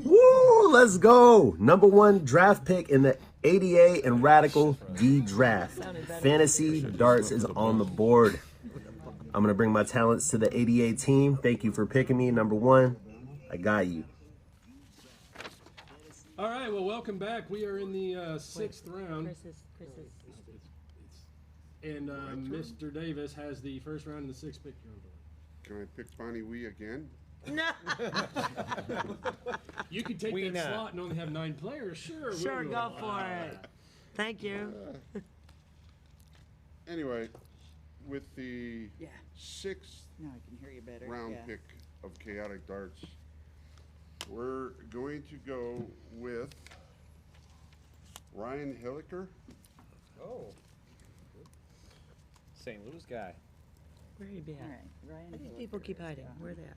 Woo, let's go. #1 draft pick in the ADA and Radikal Ddraft. Fantasy Darts is on the board. I'm going to bring my talents to the ADA team. Thank you for picking me, #1. I got you. All right, well, welcome back. We are in the 6th round. And Mr. Davis has the first round and the 6th pick. Can I pick Bonnie Wee again? No. You can take that slot and only have 9 players. Sure. Sure, go for it. Thank you. Anyway, with the Yeah. 6th Now I can hear you better. round Yeah. pick of Chaotic Darts, we're going to go with Ryan Hilliker. Oh. St. Louis guy. Where you be All at? right, Ryan. Where do these Hilliker people keep is hiding? down. Where are they at?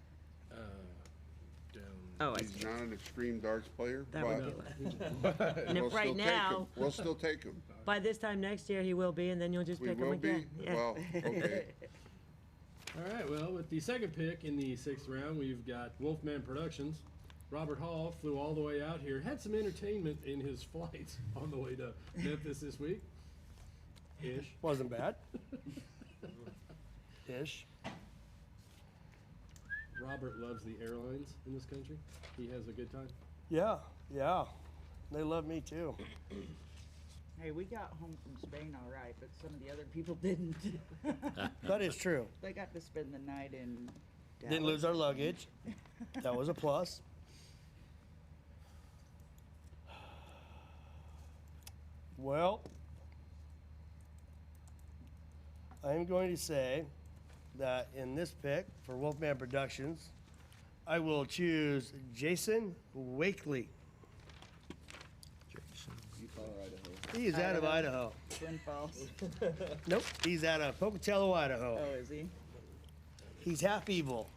Down. Oh, I He's see. not an extreme darts player, That would be but what. And we'll if right still take now, him. We'll still take him. by this time next year he will be, and then you'll just We pick him will be? again. Yeah. Well, okay. All right, well, with the 2nd pick in the 6th round, we've got Wolfman Productions. Robert Hall flew all the way out here. Had some entertainment in his flights on the way to Memphis this week. Ish. Wasn't bad. Ish. Robert loves the airlines in this country. He has a good time. Yeah, yeah. They love me too. Hey, we got home from Spain all right, but some of the other people didn't. That is true. They got to spend the night in Dallas. Didn't lose our luggage. That was a plus. Well, I am going to say that in this pick for Wolfman Productions, I will choose Jason Wakely. He is out of Idaho. Twin Falls. Nope, he's out of Pocatello, Idaho. Oh, is he? He's half evil.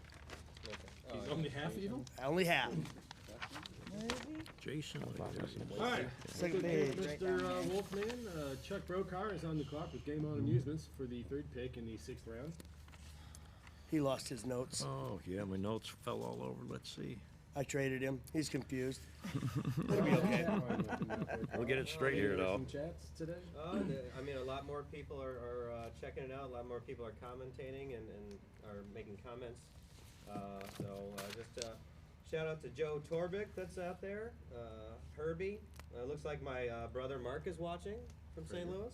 He's only half evil? Only half. Where is he? Jason. All right. Second Good page. pick, Mr. Wolfman. Chuck Brokar is on the clock with Game On Amusements for the 3rd pick in the 6th round. He lost his notes. Oh, yeah, my notes fell all over. Let's see. I traded him. He's confused. It'll be okay. We'll get it straight here, though. Some chats today? I mean, a lot more people are checking it out. A lot more people are commentating and are making comments. Just shout out to Joe Torbick that's out there. Herbie. Looks like my brother Mark is watching from St. Louis.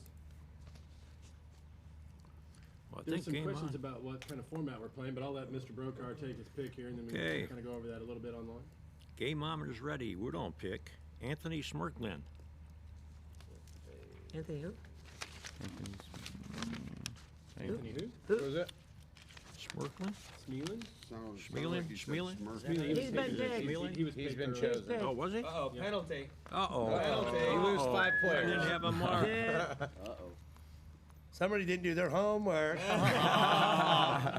Well, I There's think some game questions on. about what kind of format we're playing, but I'll let Mr. Brokar take his pick here, and then we Okay. can kind of go over that a little bit online. Gameometer's ready. We're on pick. Anthony Smirklin. Anthony who? Anthony who? Who is it? Smirklin? Smeelan? Sounds Schmeeling? like he said Schmeeling? Smurf. He's been picked. He's been chosen. Oh, was he? Uh-oh, penalty. Uh-oh. Penalty. You lose 5 I players. didn't have a mark. Uh-oh. Somebody didn't do their homework. I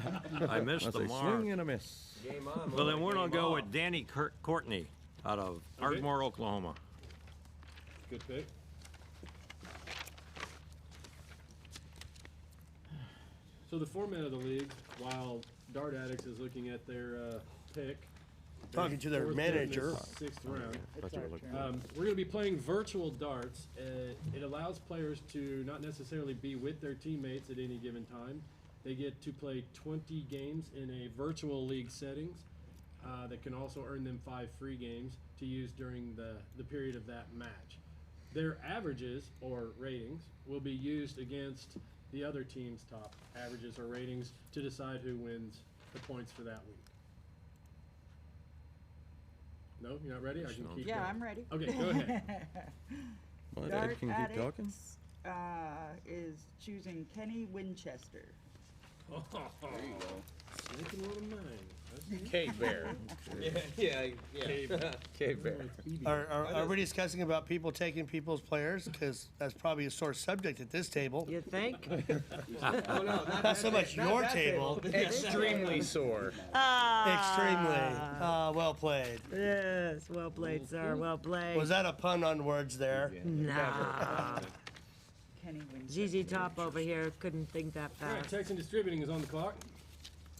missed the mark. Swing and a miss. Game on. Well, then we're Game going to go on. with Danny Courtney out of Ardmore, Oklahoma. Good pick. So the format of the league, while Dart Addicts is looking at their pick, Talking to their 4th pick in the manager. 6th round. It's our turn. We're going to be playing virtual darts. It allows players to not necessarily be with their teammates at any given time. They get to play 20 games in a virtual league settings that can also earn them 5 free games to use during the period of that match. Their averages or ratings will be used against the other team's top averages or ratings to decide who wins the points for that week. No, you're not ready? I can keep Yeah, going. I'm ready. Okay, go ahead. Well, Dart can you keep talking? Addicts is choosing Kenny Winchester. There you go. Sneaking one of mine. Cave bear. Yeah. Cave bear. Are we discussing about people taking people's players? Because that's probably a sore subject at this table. You think? Oh, no, Not so much not your that table. Extremely sore. Extremely. Well played. Yes, well played, sir. Well played. Was that a pun on words there? Nah. Kenny wins. ZZ Top over here couldn't think that All right, fast. Texan Distributing is on the clock.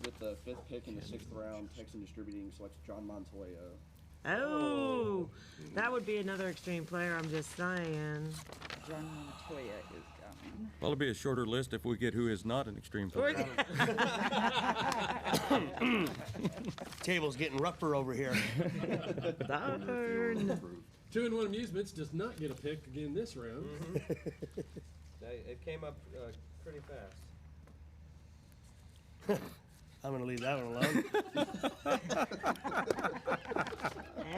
With the 5th pick in the 6th round, Texan Distributing selects John Montoya. Oh, that would be another extreme player, I'm just saying. John Montoya is coming. Well, it'll be a shorter list if we get who is not an extreme player. Table's getting rougher over here. Darn. 2-1 Amusements does not get a pick again this round. It came up pretty fast. I'm going to leave that one alone.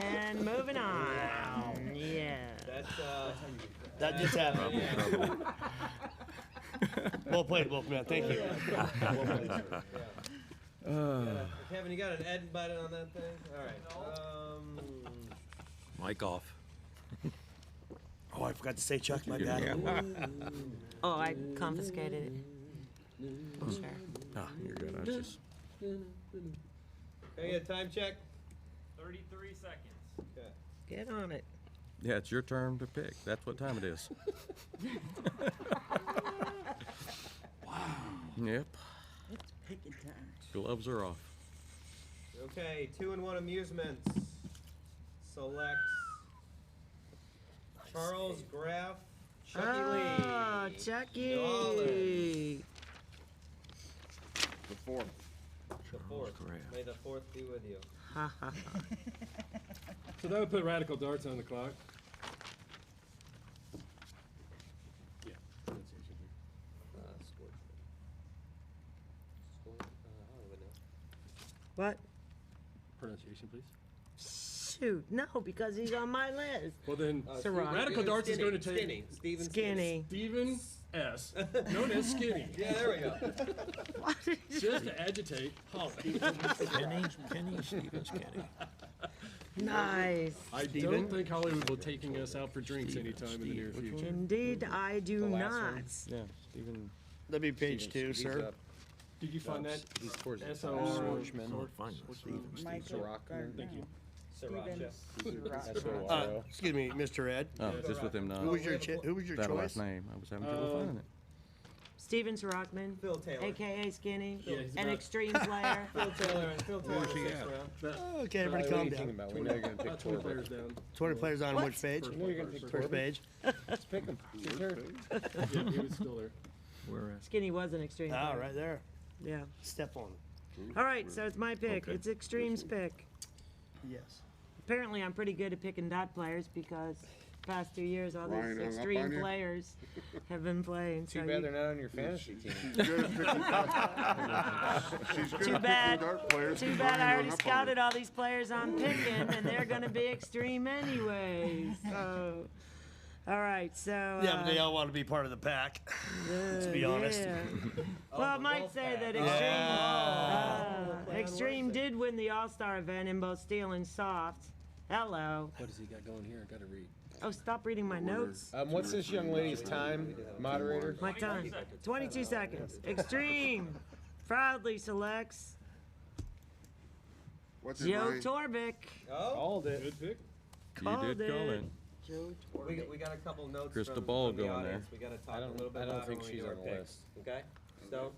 And moving on. Yeah. That's That just happened. Well played, Wolfman. Thank you. Kevin, you got an Ed button on that thing? All right. Mic off. Oh, I forgot to say Chuck, my bad. Oh, I confiscated it. Oh, sure. Ah, you're good. I was just. Can I get a time check? 33 seconds. Okay. Get on it. Yeah, it's your turn to pick. That's what time it is. Wow. Yep. It's picking time. Gloves are off. Okay, 2-1 Amusements selects Charles Graff, Chucky Oh, Lee. Chucky. The 4th. The fourth. May the fourth be with you. Ha ha ha. So that would put Radikal Darts on the clock. Yeah. pronunciation here. I don't even know. What? Pronunciation, please. Shoot, no, because he's on my list. Well then, Ciroc. Radikal Darts is going to take Skinny. Steven Skinny. Stephen S., known as Skinny. Yeah, there we go. What did you Just to agitate Holly. Kenny Stevens, Kenny. Nice. I don't think Hollywood will taking us out for drinks anytime in the near future. Indeed, I do The last not. one. Yeah, Stephen. That'd be page 2, sir. Did you find that? He's towards S-O-R. Fine, Stevens. Michael Sorokin. Thank you. Stevens. Excuse me, Mr. Ed. Oh, just with him now. Who was your That choice? last name. I was having trouble finding it. Steven Rockman, Phil Taylor. a.k.a. Skinny, Yeah, he's an about- extreme player. Phil Taylor in the sixth round. Okay, everybody calm down. We know you're going to pick About 20 Torvik. players down. 20 players on What? which page? You know you're going to pick First Torvik. page. Let's pick him. He's here. Yeah, he was still there. Where at? Skinny was an extreme Ah, player. right there. Yeah. Step on. All right, so it's my pick. Okay. It's Extreme's pick. Yes. Apparently, I'm pretty good at picking dot players because the past 2 years, all Ryan these hung up on extreme you? players have been playing. Too so bad you- they're not on your fantasy team. She's good at picking She's good Too at bad. picking dart players. Too 'cause bad Ryan I hung already up on scouted her. all these players I'm picking, and they're going to be extreme anyways. So, all right, so. Yeah, but they all want to be part of the pack. Let's be honest. Yeah. Well, I might say that Extreme did win the All-Star event in both steel and soft. Hello. What does he got going here? I gotta read. Oh, stop reading my notes. What's this young lady's time, moderator? My time. 22 seconds. Extreme proudly selects What's it, Joe Ryan? Torvik. Oh, Called it. Good pick. You Called did call it. in. Joe Torvik. we got a couple notes Crystal from, ball from the going there. audience. We got to talk I a don't- little bit I don't louder think when she's we do on our the picks. list. Okay? So,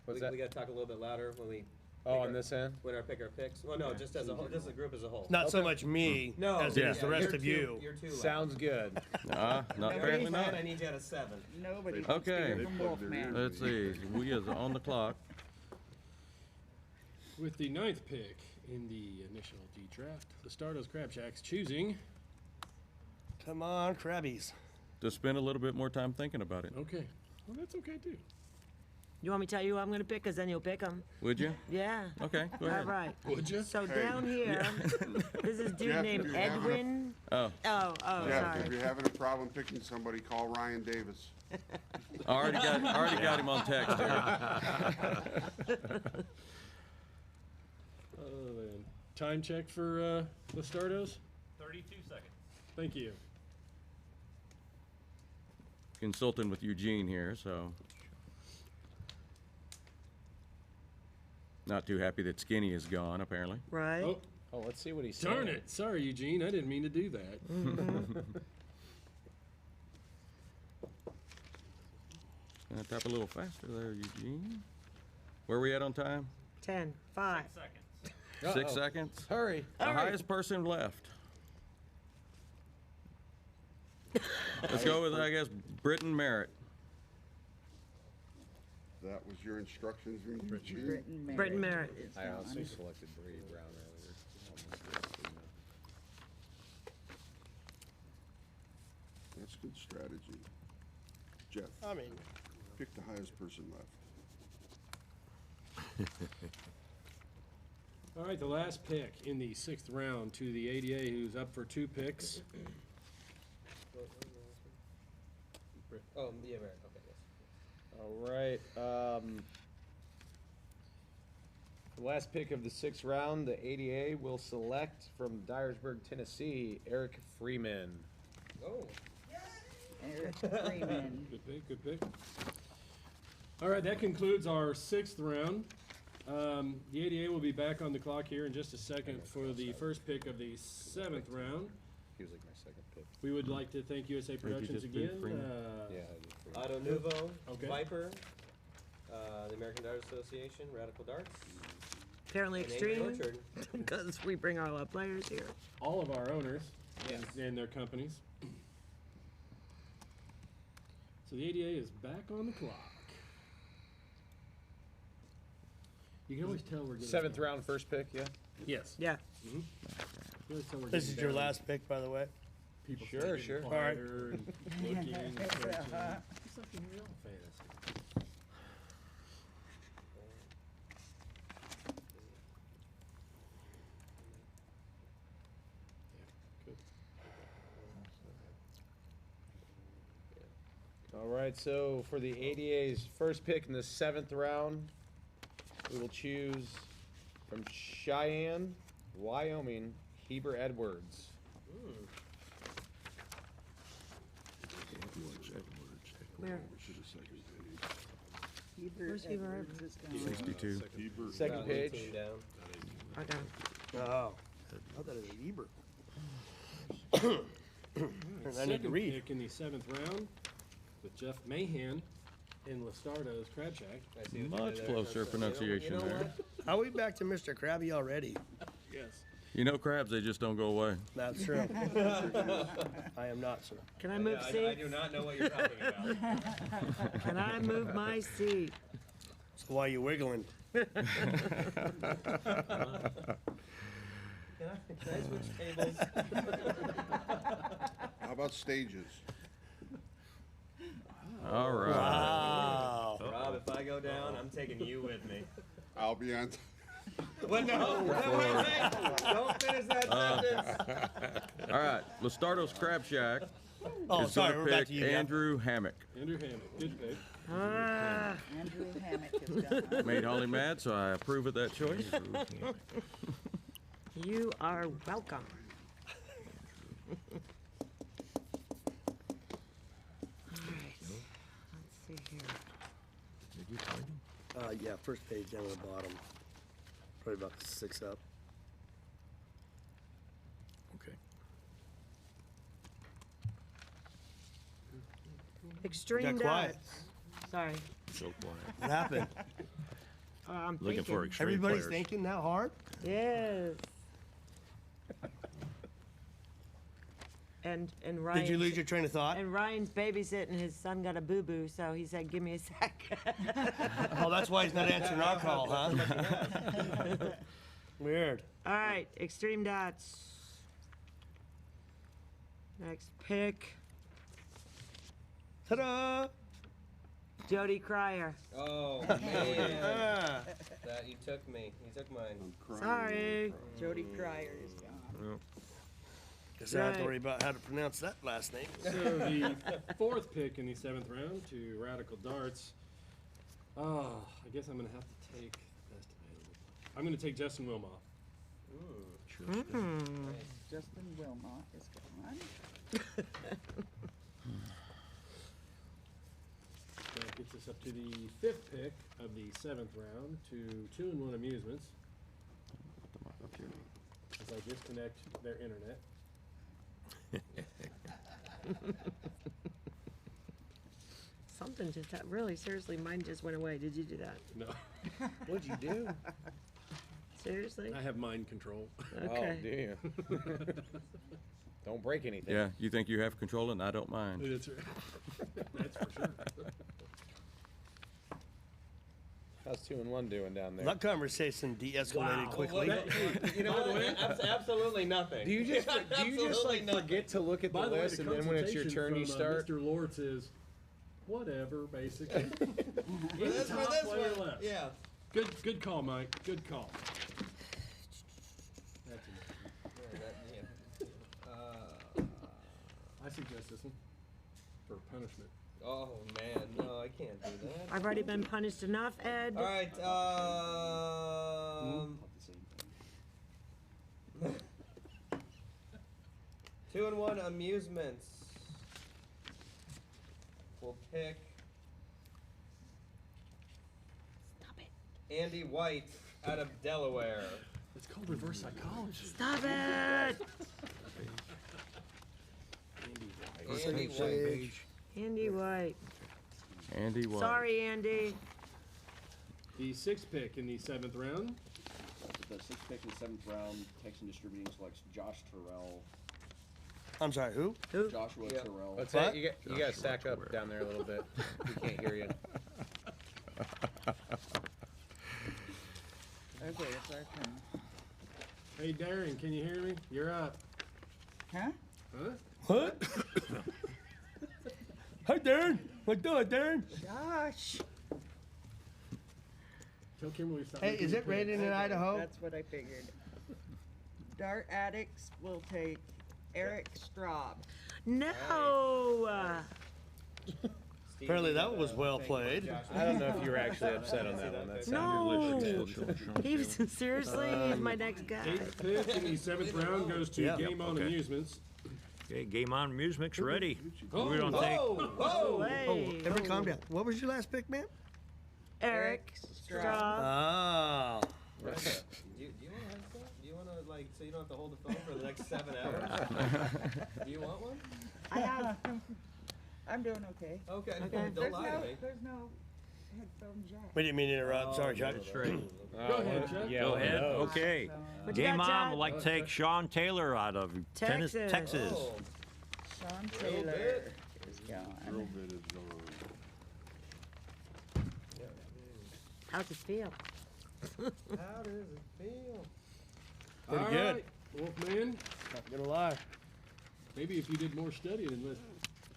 What's we that? got to talk a little bit louder when we Oh, on this end? when our pick our picks. Well, no, just as a whole, just a group as a whole. Not so much me No, as it is yeah, the rest you're of too- you. You're too loud. Sounds good. Not apparently not. I need you at a 7. Nobody. Okay. From Wolfman. Let's see. We is on the clock. With the 9th pick in the initial D draft, the Stardust Crab Shacks choosing. Come on, crabbies. Just spend a little bit more time thinking about it. Okay. Well, that's okay too. You want me to tell you who I'm going to pick? Because then you'll pick them. Would you? Yeah. Okay, go All ahead. right. Would you? So down here, this is dude Jeff, named if you're having a- Edwin. Oh, Jeff, Oh, sorry. if you're having a problem picking somebody, call Ryan Davis. I already got him on text here. Oh, man. Time check for Listardos? 32 seconds. Thank you. Consulting with Eugene here, so. Not too happy that Skinny is gone, apparently. Right. Oh, let's see what he's saying. Darn it. Sorry, Eugene. I didn't mean to do that. Gonna tap a little faster there, Eugene. Where are we at on time? 10, 5. 6 seconds. 6 seconds. Hurry. The highest person left. Let's go with, I guess, Britton Merritt. That was your instructions, Eugene? Britton Merritt. I also selected Brady Brown earlier. That's good strategy. Jeff, I mean, pick the highest person left. All right, the last pick in the 6th round to the ADA, who's up for 2 picks. Oh, yeah, right. Okay, yes. All right. The last pick of the 6th round, the ADA will select from Dyersburg, Tennessee, Eric Freeman. Oh. Eric Freeman. Good pick, good pick. All right, that concludes our 6th round. The ADA will be back on the clock here in just a second for the first pick of the 7th round. He was like my second pick. We would like to thank USA Productions just pick again. Freeman? Auto Nuvo, Okay. Viper, the American Dart Association, Radikal Darts. Apparently and Angry extreme, Orchard. because we bring all our players here. All of our owners Yes. and their companies. So the ADA is back on the clock. You can always tell we're getting 7th round, first pick, yeah? Yes. Yeah. You can always tell we're this getting is your down. last pick, by the way. People Sure, start getting sure. quieter and looking and searching. It's like in real fantasy. All right, so for the ADA's first pick in the 7th round, we will choose from Cheyenne, Wyoming, Heber Edwards. Where? Where's Heber Edwards is gone. 62. Second About page. 18 down. I got it. Oh, I thought it was Eber. And I need to Second read. pick in the 7th round with Jeff Mahan in Listardo's Crab Shack. I see what you Much did there. closer You know- pronunciation you know there. what? Are we back to Mr. Krabby already? Yes. You know crabs, they just don't go away. That's true. I am not, sir. Can I move I seats? do not know what you're talking about. Can I move my seat? So why are you wiggling? Can I switch tables? How about stages? All right. Wow. Rob, if I go down, I'm taking you with me. I'll be on. What? No. Don't finish that sentence. All right. Listardo's Crab Shack Oh, is sorry, going we're to back pick to you, Jeff. Andrew Hammock. Andrew Hammock. Good pick. Ah, Andrew Hammock is gone. Made Holly mad, so I approve of that choice. you are welcome. All right. Let's see here. Did you find him? Yeah, first page down at the bottom. Probably about 6 up. Okay. Extreme Got quiet. darts. Sorry. So quiet. What happened? I'm Looking thinking. for extreme Everybody's players. thinking that hard? Yes. And Ryan. Did you lose your train of thought? And Ryan's babysitting. His son got a boo boo, so he said, "Give me a sec." Oh, that's why he's not answering our call, huh? Weird. All right, extreme dots. Next pick, Ta-da! Jody Cryer. Oh, man. Ah. That you took me. You took mine. I'm crying. Sorry. Jody Cryer is gone. Guess I don't have to Right. worry about how to pronounce that last name. So the fourth pick in the 7th round to Radikal Darts. I guess I'm going to have to take best available. I'm going to take Justin Wilmot. Justin Wilmot is gone. That gets us up to the 5th pick of the 7th round to 2-in-1 Amusements. As I disconnect their internet. Something just really, seriously, mine just went away. Did you do that? No, What'd you do? Seriously? I have mind control. Okay. Oh, do you? Don't break anything. Yeah, you think you have control and I don't mind. That's right. That's for sure. How's 2-in-1 doing down there? That conversation de-escalated quickly. You know what? Absolutely nothing. Do you just like forget to look at the By the way, list the and then when it's your turn you consultation start? from, Mr. Lortz is whatever, basically. Well, that's Top that's player what, left. yeah. Good call, Mike. Good call. That's enough. I suggest this one for punishment. Oh man, no, I can't do that. I've already been punished enough, Ed. All right. 2-in-1 Amusements. We'll pick Stop it. Andy White out of Delaware. It's called reverse psychology. Stop it! Andy White. Andy White. Andy White. Sorry, Andy. The 6th pick in the 7th round. The 6th pick in the 7th round, Texan Distributing selects Josh Terrell. I'm sorry, who? Joshua Yep. Terrell. What's that? You gotta stack up down there a little bit. We can't hear you. Okay, it's our turn. Hey, Darren, can you hear me? You're up. Huh? Huh? What? Hi, Darren. What doing, Darren? Josh. Tell Kimberly stop. Hey, making is me it pick. raining in Idaho? That's what I figured. Dart Addicts will take Eric Straub. No. Apparently that was well played. I don't know if you were actually upset on that one. That sounded No. He was seriously. He's my next guy. 8th pick in the 7th round goes to Yeah. Game On Okay. Amusements. Okay, Game On Amusements ready. Oh, We're gonna take. Whoa! Hey. Everybody calm down. What was your last pick, man? Eric Straub. Oh. Do you want a headset? Do you want to, like, so you don't have to hold the phone for the next 7 hours? Do you want one? I have. I'm doing okay. Okay. Okay. Don't lie to me. There's no headphone jack. We didn't mean to interrupt. Sorry, Chuck. That's right. Go ahead, Chuck. Yeah, Go ahead. no. Okay. What you Game got, On Chad? would like to take Sean Taylor out of Texas. Texas. Oh, Sean Drill Taylor bit. is Drill gone. bit is gone. How's it feel? how does it feel? Pretty All good. right, Wolfman. Not gonna lie. Maybe if you did more studying and less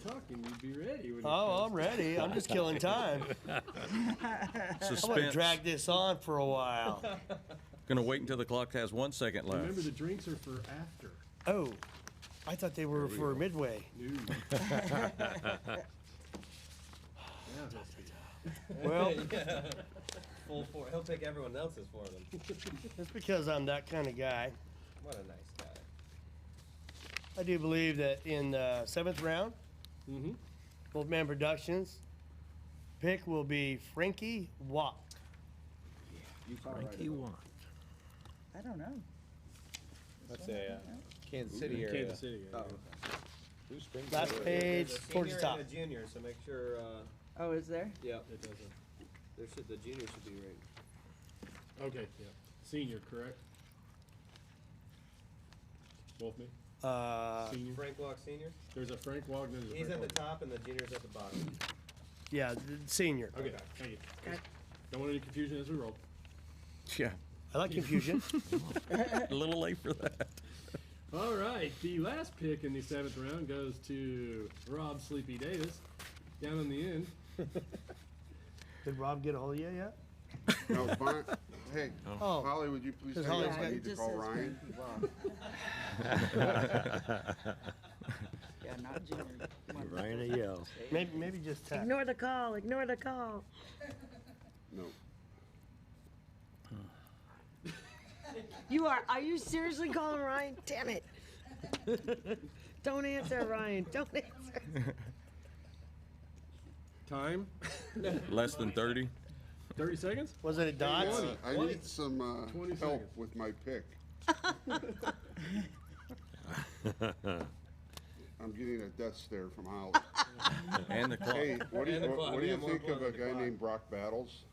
talking, you'd be ready. When it Oh, I'm comes. ready. I'm just killing time. I'm gonna Suspense. drag this on for a while. Gonna wait until the clock has 1 second left. Remember, the drinks are for after. Oh, I thought they were for midway. No. Well, Full for. He'll take everyone else's for them. it's because I'm that kind of guy. What a nice guy. I do believe that in the 7th round, Mm-hmm. Wolfman Productions pick will be Frankie Watt. Frankie Watt. I don't know. That's a Kansas City area. Kansas City. Oh, Who's Springfield? Last page there's a towards senior the top. and a junior, so make sure. Oh, is there? Yeah, It doesn't. the junior should be right. Okay, yeah. Senior, correct? Wolfman? Senior? Frank Walk Senior. There's a Frank Wagner. There's a He's Frank at the Wagner. top and the junior's at the bottom. Yeah, the senior. Okay, thank you. Okay. Don't want any confusion as we roll. Yeah, I like confusion. a little late for that. All right, the last pick in the 7th round goes to Rob Sleepy Davis, down on the end. Did Rob get a hold of you yet? No, Hey, Oh. Holly, would you please Because tell me Holly's if I got- need to Just call says Ryan? Yeah, not Junior. Ryan a yell. Maybe just tap. Ignore the call. Ignore the call. No. Are you seriously calling Ryan? Damn it. Don't answer, Ryan. Don't answer. Time? Less than 30? 30 seconds? Was it a dot? I need some 20 help seconds. with my pick. I'm getting a death stare from Holly. And the clock. Hey, what do you, And the what, clock, what do you yeah, more think of a important than guy the named Brock Battles?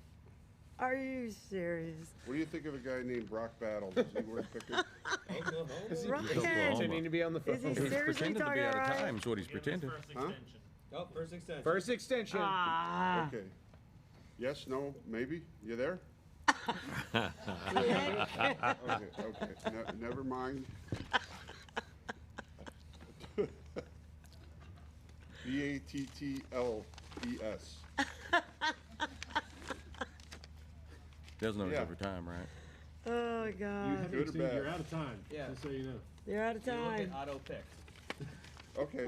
Are you serious? What do you think of a guy named Brock Battles? Is he worth picking? Ryan, Pretending to be on the phone. is he He's seriously pretending to talking be to out of Ryan? time, is what he's pretending. First Huh? extension. Oh, first extension. First extension. Ah. Okay. Yes, no, maybe? You there? Okay. Okay. Never mind. Battles. Doesn't know he's Yeah. over time, right? Oh, You God. have Good or to bad? You're out of time. Yeah. Just so you know. You're out of You look time. at auto pick. Okay.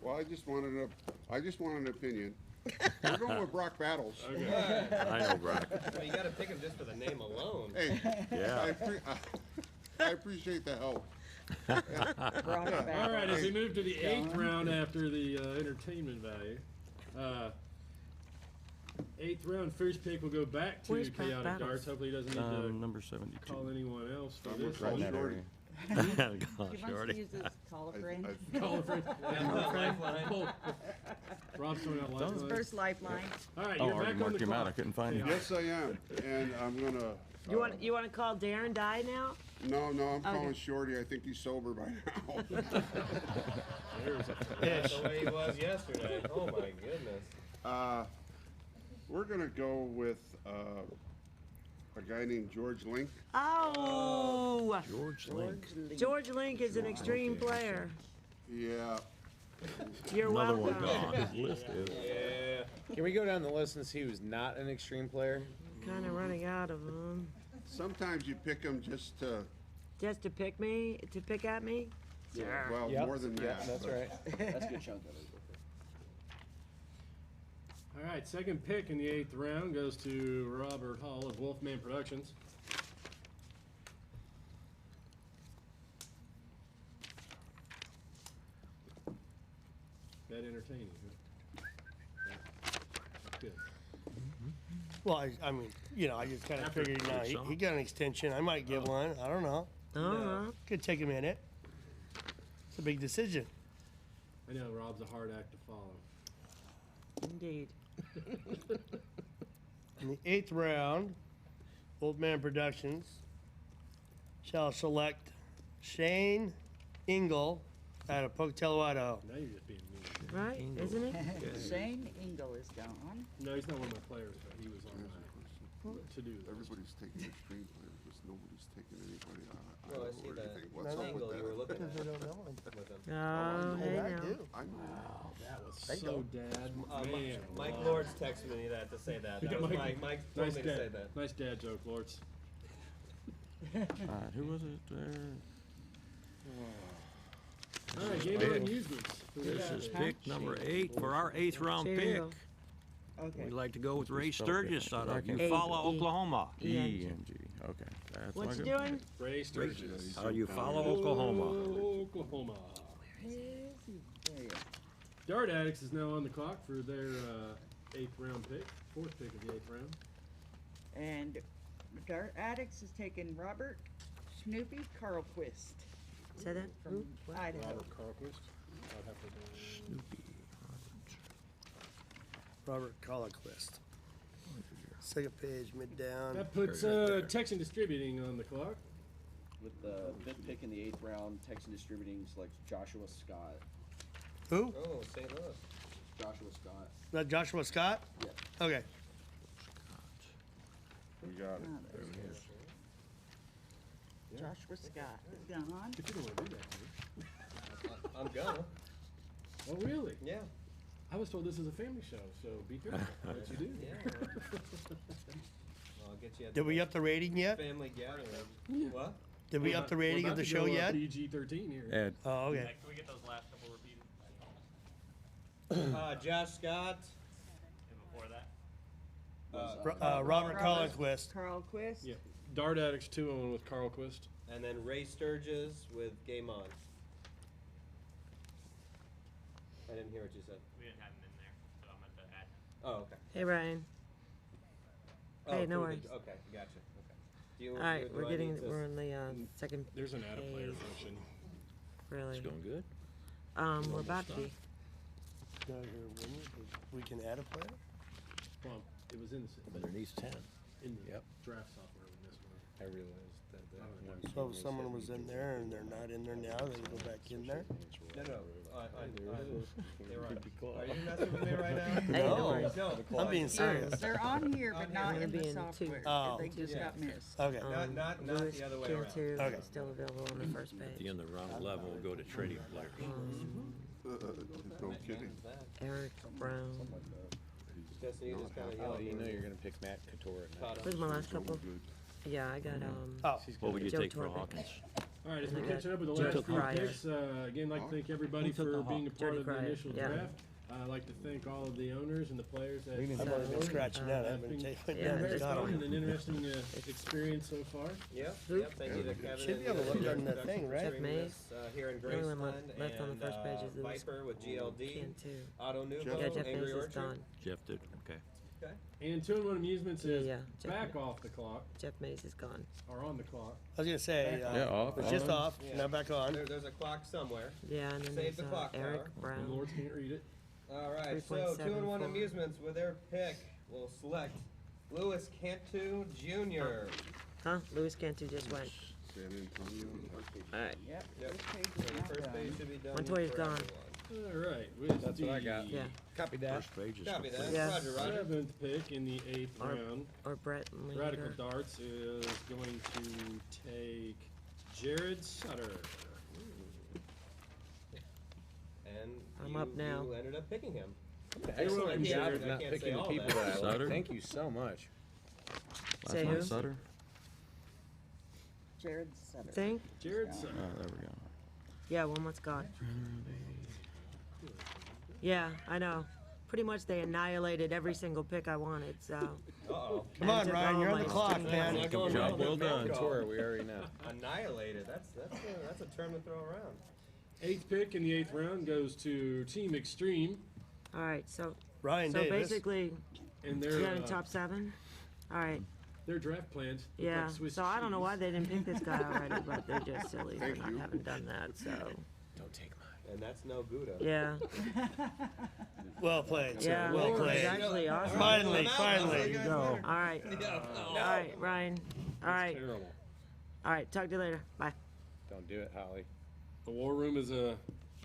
Well, I just wanted an opinion. We're going with Brock Battles. I know, Brock. Well, you gotta pick him just for the name alone. Hey, Yeah. I appreciate the help. Brought it All back. right, as we move to the 8th round after the entertainment value. 8th round, first pick will go back to Where's Brock Chaotic Battles? Darts. Hopefully he doesn't need to Number 72. call anyone else for I'm gonna this. call Right in that Shorty. area. Oh, Gosh, He wants to Shorty. use his call a friend. Call a friend. Lifeline. Rob's throwing out lifelines. First lifeline. All right, Oh, I you're already back on marked the him out. I clock. couldn't find him. Yes, I am, and I'm gonna. You want to call Darren Dye now? No, I'm calling Okay. Shorty. I think he's sober by now. That's the way he was yesterday. Oh my goodness. We're gonna go with a guy named George Link. Oh, George Link. George Link is an extreme player. Yeah. You're Another one welcome. on his list is. Yeah. Can we go down the list and see who's not an extreme player? Kind of running out of them. Sometimes you pick him just to, Just to pick at me? well, Yep. more than that. Yeah, that's but- right. That's a good chunk of it. All right, second pick in the 8th round goes to Robert Hall of Wolfman Productions. That entertaining, huh? That's good. Well, I mean, I just kind of After figured, good he song. got an extension. I might give one. I don't know. Could take a minute. It's a big decision. I know Rob's a hard act to follow. Indeed. In the 8th round, Old Man Productions shall select Shane Engel out of Pocatello, Idaho. Now you're just being mean. Right? Isn't it? Shane Engel is gone. No, he's not one of my players, but he was on my to-do list. Everybody's taking extreme players, just nobody's taking anybody out. Well, I don't see know that. anything. What's up Angle with you were that? looking Because at I don't know him. with him. Oh, hey I now. do. I know. That was Thank so you. dad. Mike Man, Mike wow. Lords texted me that to say that. That was Mike told Nice me to dad. say that. Nice dad joke, Lords. All right, who was it there? All right, game of amusements. This is pick number 8 for our 8th round There you pick. go. Okay. We'd like to go with Ray Spelled different. Sturgis out I of can't- Eufaula, A-E. Oklahoma. E-N-G. Okay. That's What my you good. doing? Ray Sturgis. Out of Eufaula, Oklahoma. Oklahoma. Where is he? There you go. Dart Addicts is now on the clock for their 8th round pick, 4th pick of the 8th round. And Dart Addicts is taking Robert Snoopy Carlquist Say that? from Idaho. Robert Carlquist. I'd have to Snoopy. Robert Colliquist. Second page, mid down. That puts Texan Distributing on the clock. With the 5th pick in the 8th round, Texan Distributing selects Joshua Scott. Who? Oh, St. Louis. Joshua Scott. Not Joshua Scott? Yeah. Okay. We got it. Ah, there he is. Joshua Scott is gone. If you don't want to do that, to me. I'm gonna. Oh, really? Yeah. I was told this is a family show, so be careful what you do. Yeah. I'll get you at Did we the up the rating yet? family gathering. What? Did we up the rating of the show yet? PG-13 here. Ed. Oh, okay. Can we get those last couple repeated? Josh Scott. And before that? Robert Collinquist. Carl Quist. Yeah. Dart Addicts 2-1 with Carl Quist. And then Ray Sturgis with Game On. I didn't hear what you said. We didn't have him in there, so I meant to add him. Oh, okay. Hey, Ryan. Oh, Hey, no for the- worries. Okay, gotcha. Okay. Do you, All right, do we're I getting, need to- we're on the second There's an add a player page. function. Really? It's going good. We're about to be. We can add a player? Well, it was in the But it needs 10. in the Yep. draft software when this one. I realized that one. So if someone was in there and they're not in there now, they can go back in there? No, no. They were on. Could be close. Are you messing with me right now? Hey, no worries. No. I'm being serious. They're on here, but not We're in the being software. Oh. They just Yeah. got missed. Okay. Not Lewis the other way around. Cantu Okay. is still available on the first At the page. end of round 11, we'll go to trading players. No kidding. Eric Brown. Justin, you just kinda yelled. You know you're gonna pick Matt Couture at night. Who's my last couple? Yeah, I got Oh. What would you Joe take for Torbe. Hawkins? All right, as And we're I got catching up with the Jody last few Cryer. picks, again, I'd like to thank everybody for being a part Jody of the Cryer, initial yeah. draft. I'd like to thank all of the owners and the players that I've already been scratching that. I haven't taken Yeah, it Very down. fun and an interesting experience so far. Yep, Who? yep, thank you to Kevin. Should be able to look on that thing, right? Featuring Mays. this, here in The only one Graceland left on the first page is Lewis Viper with GLD, Cantu. Auto Nuvo, Yeah, Jeff Angry Mays is Orchard. gone. Jeff did, okay. Okay. And 2-in-1 Amusements is Yeah, Jeff back Ma- off the clock, Jeff Mays is gone. or on the clock. I was gonna say, Yeah, off, it's just on. off, Yeah. now back on. There's a clock somewhere. Yeah, and then Save there's the clock Eric tower. The Brown. Lords can't read it. All right, so 3.74. 2-in-1 Amusements with their pick will select Louis Cantu Jr. Huh? Lewis Cantu just went. San Antonio. All right. Yep. Yep. This page So is the not first done. page should be done. Montoya's for gone. everyone. All right, with That's what I got. Yeah. Copy that. First page is Copy that. Yeah. Roger, Roger. 7th pick in the 8th Or- round. Or Brett Linger. Radical Darts is going to take Jared Sutter. And I'm you, up now. you ended up picking him. Excellent welcome, job Jared. of not I can't picking say the all people that. that I like. Sutter? Thank you so much. Last Say one, who? Sutter? Jared Sutter. Think? Jared Sutter. Oh, there we go. Yeah, one was gone. Yeah, I know. Pretty much they annihilated every single pick I wanted, so. Uh-oh. Come on, took Ryan, all you're on my the clock, extreme man. Not going Job with well the done. pick Couture, call. we already know. Annihilated. That's a term to throw around. 8th pick in the 8th round goes to Team Extreme. All right, so Ryan so Davis. basically, And you their, got in top 7? All right, their draft plans. look yeah. like Swiss So I don't know cheese. why they didn't pick this guy already, but they're just silly for Thank not you. having done that, so. Don't take mine. And that's no Gouda. Yeah, Well played, sir. yeah. Well It's played. actually awesome. Finally, I'm out. finally. You go. All right. All right, Ryan. All right. Terrible. All right, talk to you later. Bye. Don't do it, Holly. The War Room is a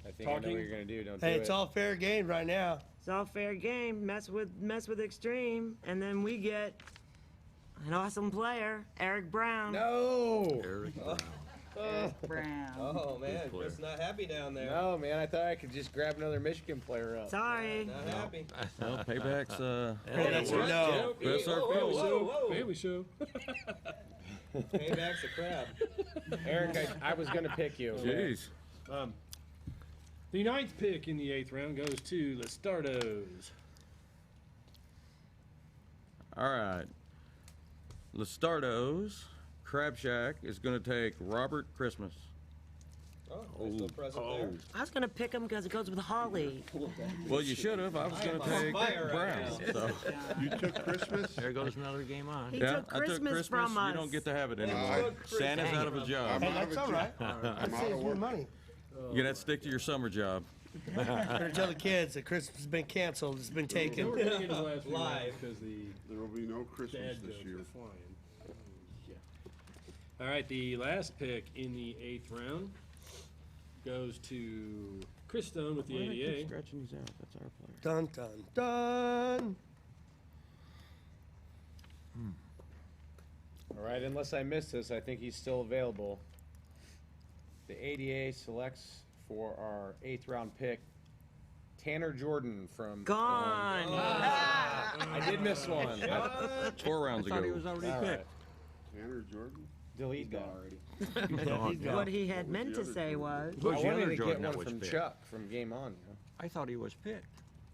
I think I know Talking? what you're gonna do. Don't Hey, do it's it. all fair game right now. It's all fair game. Mess with Extreme, and then we get an awesome player, Eric Brown. No. Eric Oh. Brown. Oh man, player. Chris not happy down there. No, man. I thought I could just grab another Michigan player up. Sorry. Not happy. Well, payback's, That's What? no. Chris, our Whoa, family whoa, show. whoa. Family show. Payback's a crab. Eric, I was gonna pick you. jeez. The 9th pick in the 8th round goes to the Stardos. All right. Listardo's Crab Shack is going to take Robert Christmas. Oh, there's no present there. I was gonna pick him because it goes with Holly. Well, you should have. I was I going am to on take fire right Brown. now. So. You took Christmas? There goes another game on. He Yeah, took I took Christmas Christmas. from us. You don't get to have it I anymore. took Santa's Christmas out of a I'm job. Hey, out that's of a all right. job. That I'm out saves of me work. money. You're going to stick to your summer job. Better tell the kids that Christmas has been canceled. It's been So we're taken. gonna get to the last few rounds Live. because the There will be no Christmas dad this jokes year. are flying. Yeah. All right, the last pick in the 8th round goes to Chris Stone with the Why do I keep ADA. scratching these out? That's our player. Dun, dun, dun. All right, unless I missed this, I think he's still available. The ADA selects for our 8th round pick Tanner Jordan from. Gone. I did miss one. 4 rounds I thought ago. he was already All picked. Tanner Jordan? Delete that. Already. What he had meant to say was. Who's I the wanted other to Jordan get that one was from picked? Chuck from Game On. You know? I thought he was picked.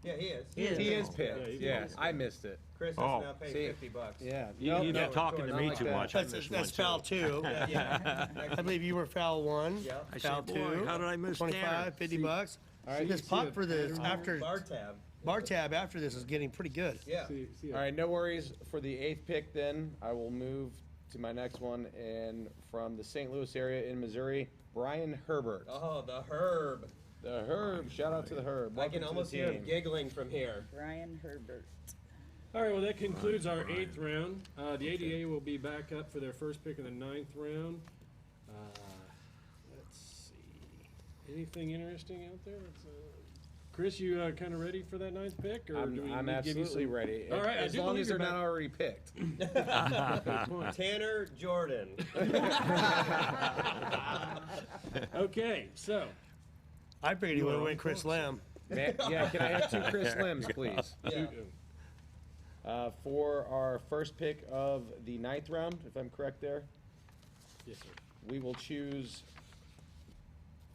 Yeah, he is. He is. He is Yeah, picked. he Yes, is. I missed it. Chris has Oh. now paid See. $50. Yeah. You've been talking to not me like too that. much. I That's, missed that's one, foul too. 2. Yeah. I believe you were foul 1. Yep. I Foul said, boy, 2. how did I miss 25, Tanner? 50 bucks. All right, This see pop a for this after Bar tab. bar tab after this is getting pretty good. Yeah. All right, no worries. For the 8th pick, then I will move to my next one, and from the St. Louis area in Missouri, Brian Herbert. Oh, the Herb. The Herb. Shout out to the Herb. I Welcome can to the almost hear him team. giggling from here. Brian Herbert. All right, well, that concludes our 8th round. The ADA will be back up for their first pick in the 9th round. Let's see. Anything interesting out there? Chris, you kind of ready for that 9th pick? Or do we I'm need to give you absolutely some- ready. All right, I as do long believe as they're you're not back. already picked. Good point. Tanner Jordan. Okay, so I figured he would have went Chris Lamb. Yeah, can I have 2 Chris Lims, please? Yeah. For our first pick of the 9th round, if I'm correct there, yes, sir. we will choose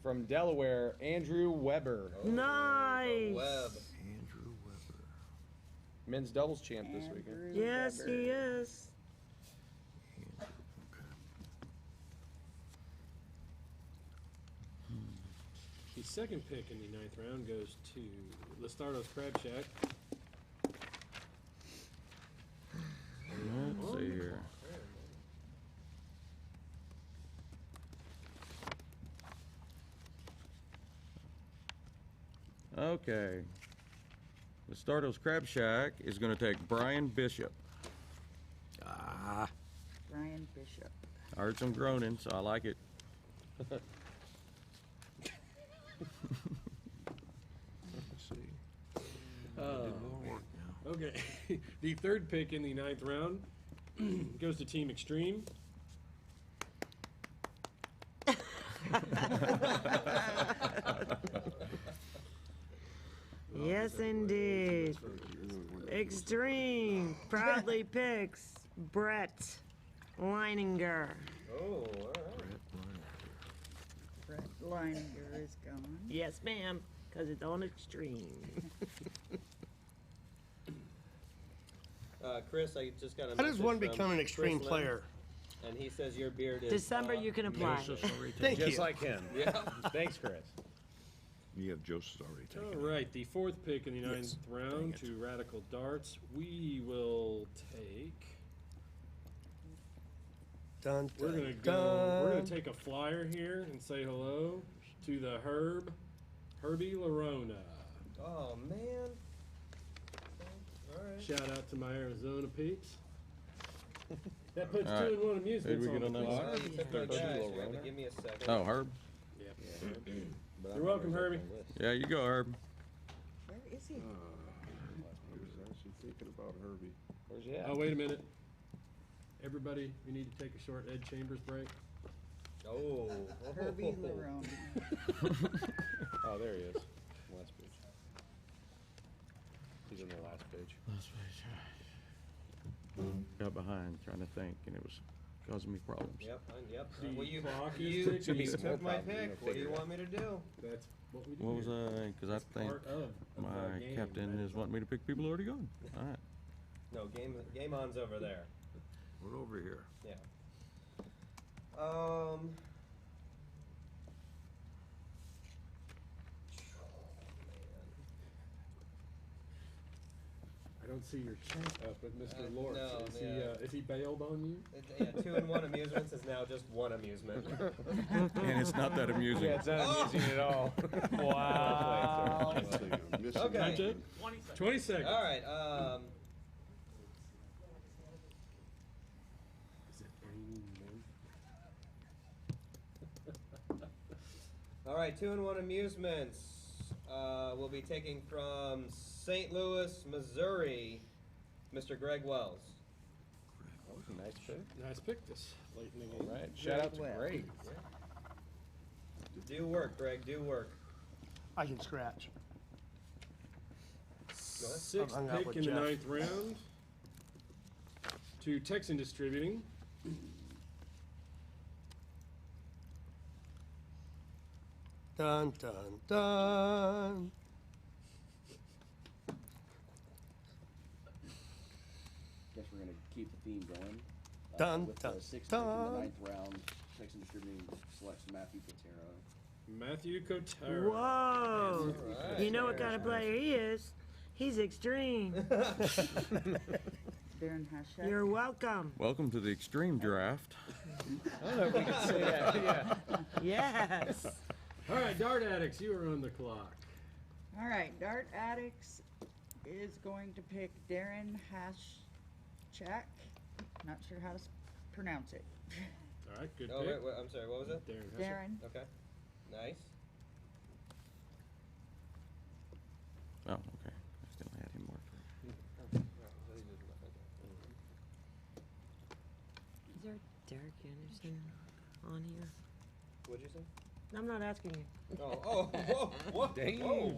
from Delaware, Andrew Weber, Nice. Webb. Andrew Weber. men's doubles champ this weekend. Andrew Yes, Weber. he is. The second pick in the 9th round goes to Listardo's Crab Shack. Let's see here. Okay. The Stardos Crab Shack is going to take Brian Bishop. Ah, Brian Bishop. I heard some groaning, so I like it. Let's see. Okay, the third pick in the 9th round goes to Team Extreme. Yes, indeed. Extreme proudly picks Brett Leininger. Oh, all right. Brett Leininger is gone. Yes, ma'am, because it's on Extreme. Chris, I just got a How does message one from become an extreme Chris player? Lynn, and he says your beard is. December, you can apply. Thank Just you. like him. Yeah. Than's Chris. You have Joseph's already taken. All right, the 4th pick in the 9th round to Radikal Darts. We will take. Dun, We're dun, gonna go. We're gonna dun. take a flyer here and say hello to the Herbie Larona. Oh man. All right. Shout out to my Arizona peeps. That puts All right. 2 and 1 amusements Who'd we on get on the that board. one? Oh, you took my guys. You have to give me a second. Oh, Herb? Yep. But You're welcome, Herbie. Yeah, you go, Herb. Where is he? I was actually thinking about Herbie. Where's he at? Oh, wait a minute. Everybody, we need to take a short Ed Chambers break. Oh. Herbie Larone. Oh, there he is. Last page. He's on the last page. Got behind trying to think, and it was causing me problems. Yep. Yep. The Well, you clock is you ticking. Be some more took my problems, pick. you'll What do you figure it want me to do? That's what we do. What was here. I? Because I It's think part of my our game. captain is wanting me to pick people already gone. All right. No, game on's over there. we're over here. Yeah. I don't see your chat up with Mr. Lawrence. no, is, yeah. Is he bailed on you? Yeah, 2 and 1 amusements is now just 1 amusement. And it's not that amusing. Yeah, it's not amusing at all. Wow. Okay. Not yet? 20 seconds. All right. Is it raining men? All right. 2 and 1 amusements. We'll be taking from St. Louis, Missouri, Mr. Greg Wells. That was a nice pick. Nice pick this late in the All game. right. Shout out to Well. Greg. Do work, Greg. Do work. I can scratch. Sixth hung out pick with in the Jeff. 9th round to Texan Distributing. Dun, dun, dun. Guess we're gonna keep the theme going. Dun, with dun, the sixth pick in dun. the 9th round, Texan Distributing selects Matthew Patero. Matthew Cotero. Whoa. Alright. You know what kind of player he is? He's extreme. Darren Hashek. You're welcome. Welcome to the Extreme Draft. I don't know if we can say that. Yeah. Yes. All right, Dart Addicts, you are on the clock. All right, Dart Addicts is going to pick Darren Hashek. Not sure how to pronounce it. All right, good Oh, pick. wait, I'm sorry, what was it? Darren Hashek. Darren. Okay. Nice. Oh, okay. I still had him more. Is there Derek Anderson on here? What'd you say? I'm not asking you. Oh, whoa, what? Dang. Whoa.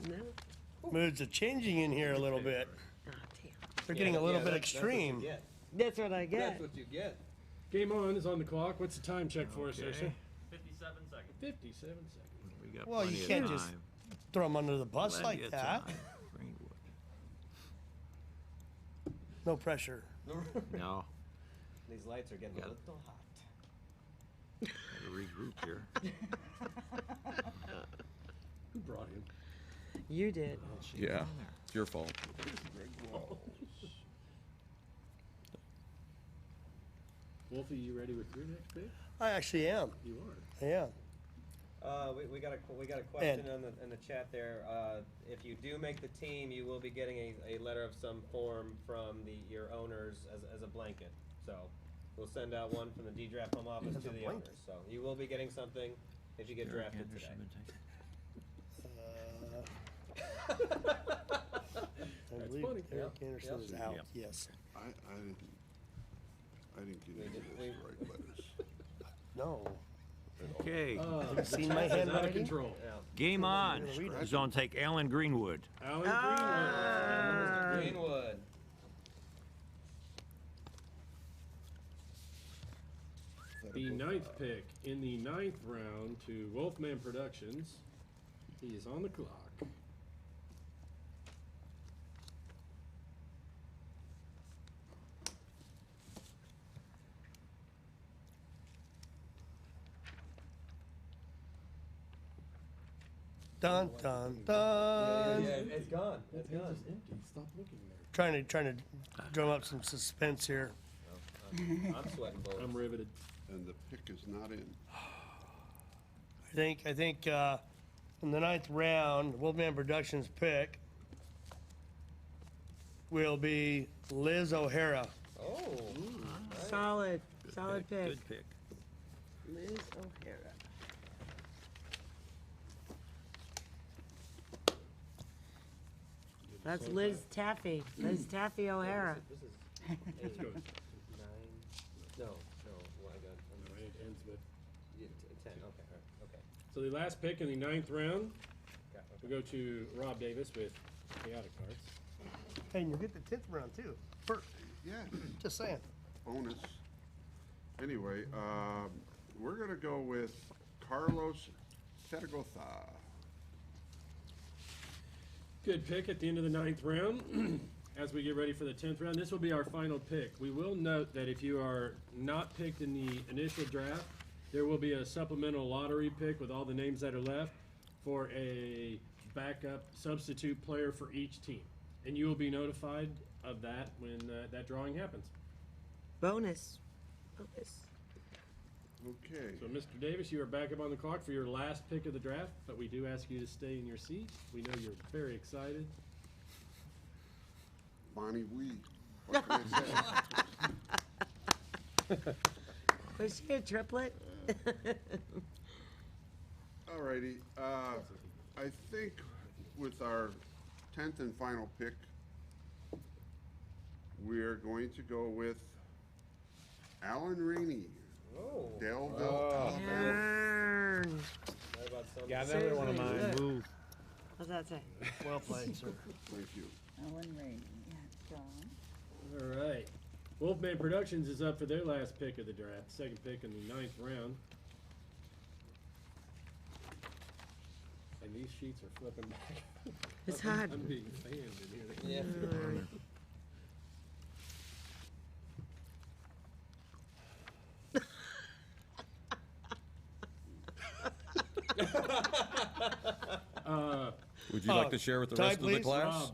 No? Moods are changing in here a little bit. Oh, damn. They're getting a little bit That's what you extreme. get. That's what I get. That's what you get. Game on is on the clock. What's the time check for us, Okay. Sacha? 57 seconds. 57 seconds. We got Well, you plenty of can't just time. throw them under the bus Plenty like of that. time. Greenwood. No pressure. No, These lights are getting a Got little hot. gotta regroup here. Who brought him? You did. Yeah, it's your fault. Wolfie, you ready with your next pick? I actually am. You are. I am. We got a question in the chat there. If you do make the team, you will be getting a letter of some form from your owners as a blanket. So we'll send out one from the Ddraft home office As to a the blanket? owners. So you will be getting something if you get Derek drafted Anderson today. been taken. I That's believe funny. Eric Yep. Anderson Yep. is out. Yep. Yes. I didn't get any of did- those right letters. No. Okay, Have you seen my Out of handwriting? control. Yeah. game on. gonna read it. Is on take Alan Greenwood. Alan Greenwood. The 9th pick in the 9th round to Wolfman Productions. He is on the clock. Dun dun dun. Yeah, it's gone. It's gone. empty. Stop looking there. Trying to drum up some suspense here. I'm sweating bullets. I'm riveted. And the pick is not in. I think in the 9th round, Wolfman Productions pick will be Liz O'Hara. Oh. Solid. Solid pick. Good pick. Liz O'Hara. That's Liz Taffy. Liz Taffy O'Hara. This is Let's go. 9. No. Well, I got. All right, it ends with. 10. Okay. All right. Okay. So the last pick in the 9th round, Got it. we go to Rob Davis with Chaotic Cards. Hey, and you'll get the 10th round too. First, Yeah, just saying. bonus. Anyway, we're gonna go with Carlos Zaragoza. Good pick at the end of the 9th round. As we get ready for the 10th round, this will be our final pick. We will note that if you are not picked in the initial draft, there will be a supplemental lottery pick with all the names that are left for a backup substitute player for each team. And you will be notified of that when that drawing happens. Bonus. Bonus. Okay. So, Mr. Davis, you are back up on the clock for your last pick of the draft, but we do ask you to stay in your seat. We know you're very excited. Bonnie Wee. What can I say? Was she a triplet? Alrighty, I think with our 10th and final pick, we're going to go with Alan Rainey, Oh. Delville, Alabama. Darn. How about some? Got another one of mine. Seriously, Move. What's that say? Well played, sir. Thank you. Ellen Rainey, John. All right. Wolfman Productions is up for their last pick of the draft, second pick in the 9th round. And these sheets are flipping back. It's hot. I'm being fanned in here. Yeah. Would you like to share with the Ty, rest of the please. class?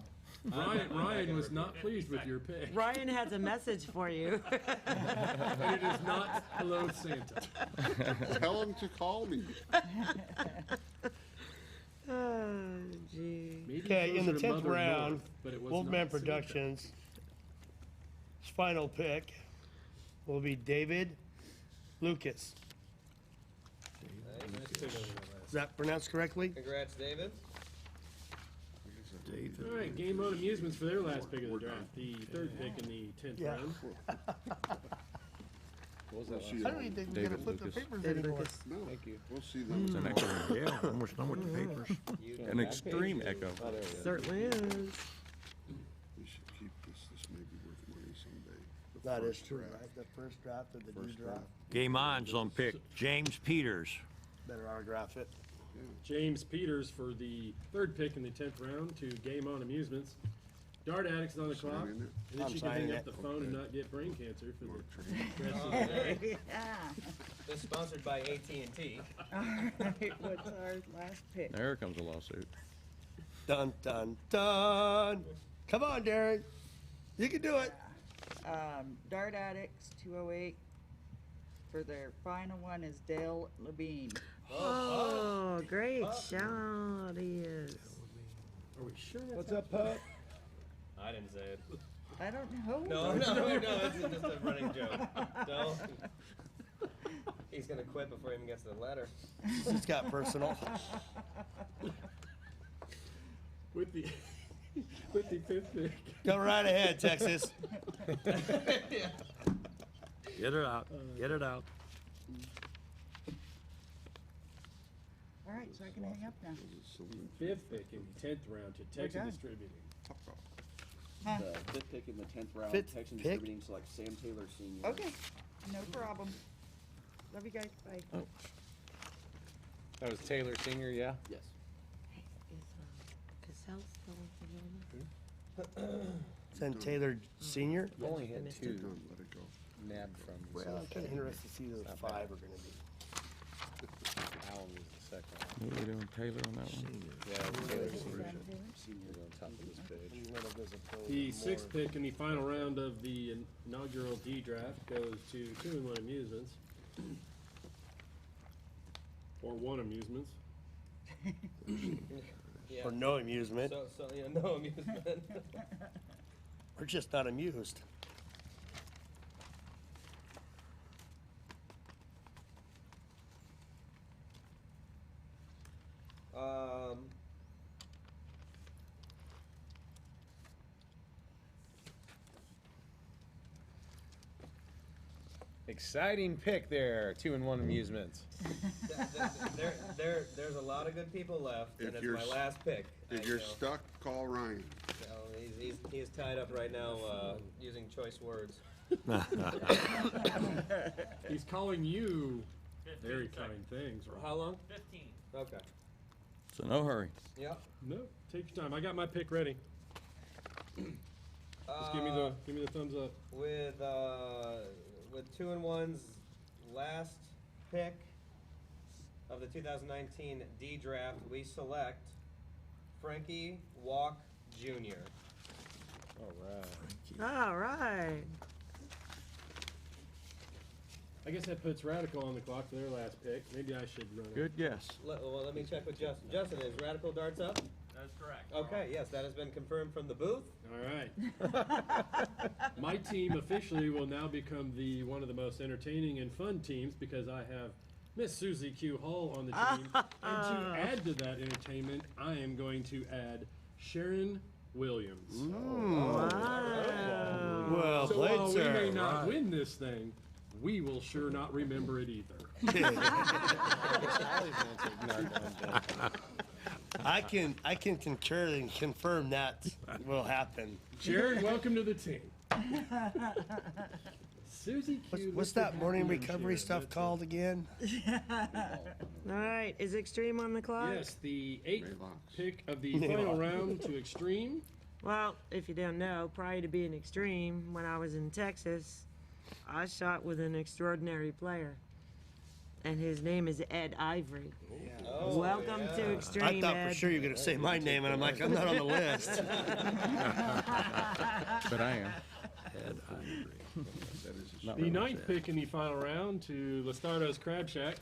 Ryan was not pleased with your pick. Ryan has a message for you. And it is not hello Santa. Tell him to call me. Oh, gee. Maybe Okay, in the closer to 10th Mother round, North, but it was Wolfman not Santa. Productions' final pick will be David Lucas. Is that pronounced correctly? Congrats, David. All right, Game On Amusements for their last pick of the draft, the 3rd pick in the 10th Yeah. round. I don't even think we're gonna flip the papers anymore. No, Thank you. we'll see them. An echo. Yeah, almost done with the papers. An extreme echo. Certainly is. We should keep this. This may be worth money someday. The That is first true, draft. right? The first draft of the First D-draft. draft. Game On's on pick James Peters. Better autograph it. James Peters for the 3rd pick in the 10th round to Game On Amusements. Dart Addicts is on the clock, Signing it. and then I'm she can hang signing up it. the phone and Okay. not get brain cancer for Mark the Train. rest of the day. Yeah. This is sponsored by AT&T. All right, what's our last pick? There comes a lawsuit. Dun, dun, dun. Come on, Darren. You can do it. Dart Addicts 208. For their final one is Dale Levine. Oh, great shot he is. Are we sure? What's up, Pup? I didn't say it. I don't know. No, it's just a running joke. Don't. He's gonna quit before he even gets to the letter. It's got personal. With the with the 5th pick. Go right ahead, Texas. Get it out. Get it out. All right, so I can hang up now. 5th pick in the 10th round to Texas done. Distributing. Huh. The 5th pick in the 10th round, Fifth Texan pick? Distributing selects Sam Taylor Sr. Okay, no problem. Love you guys. Bye. That was Taylor Senior, yeah? Yes. Is Cassell still available? Send Taylor Senior. Only had missed two it. Done, let it go. nabbed from me. Well, so I'm kind of interested to see who the Not 5 bad. are going to be. Allen was the second one. What are we doing, Taylor, on that one? Yeah, Taylor Senior. Senior. On top of this page. The 6th pick in the final round of the inaugural D draft goes to 2-in-1 Amusements. Or 1 Amusements. Yeah. For no amusement. So yeah, no amusement. We're just not amused. Exciting pick there, 2-in-1 Amusements. There's a lot of good people left, If and it's you're my s- last pick. If I you're know. stuck, call Ryan. So he is tied up right now using choice words. He's calling you 15 very seconds. kind things. For Ron. how long? 15. Okay. So no hurry. Yep. No, take your time. I got my pick ready. Just give me the thumbs up. With 2-in-1's last pick of the 2019 D draft, we select Frankie Walk Jr. All right. All right. I guess that puts Radical on the clock for their last pick. Maybe I should run it. Good guess. Let me check with Justin. Justin, is Radical Darts up? That's correct. Okay, yes, that has been confirmed from the booth. All right. My team officially will now become one of the most entertaining and fun teams because I have Miss Susie Q Hall on the team. And to add to that entertainment, I am going to add Sharon Williams. Well So played, while sir. we may not win this thing, we will sure not remember it either. I can concur and confirm that will happen. Jared, welcome to the team. Susie Q. What's that morning recovery stuff called again? All right, is Extreme on the clock? Yes, the 8th pick of the final round to Extreme. Well, if you don't know, prior to being Extreme, when I was in Texas, I shot with an extraordinary player. And his name is Ed Ivory. Oh, Welcome to Extreme, I thought Ed. for sure you were going to say my name, and I'm like, I'm not on the list. But I am. Not The really 9th sad. pick in the final round to Listardo's Crab Shack.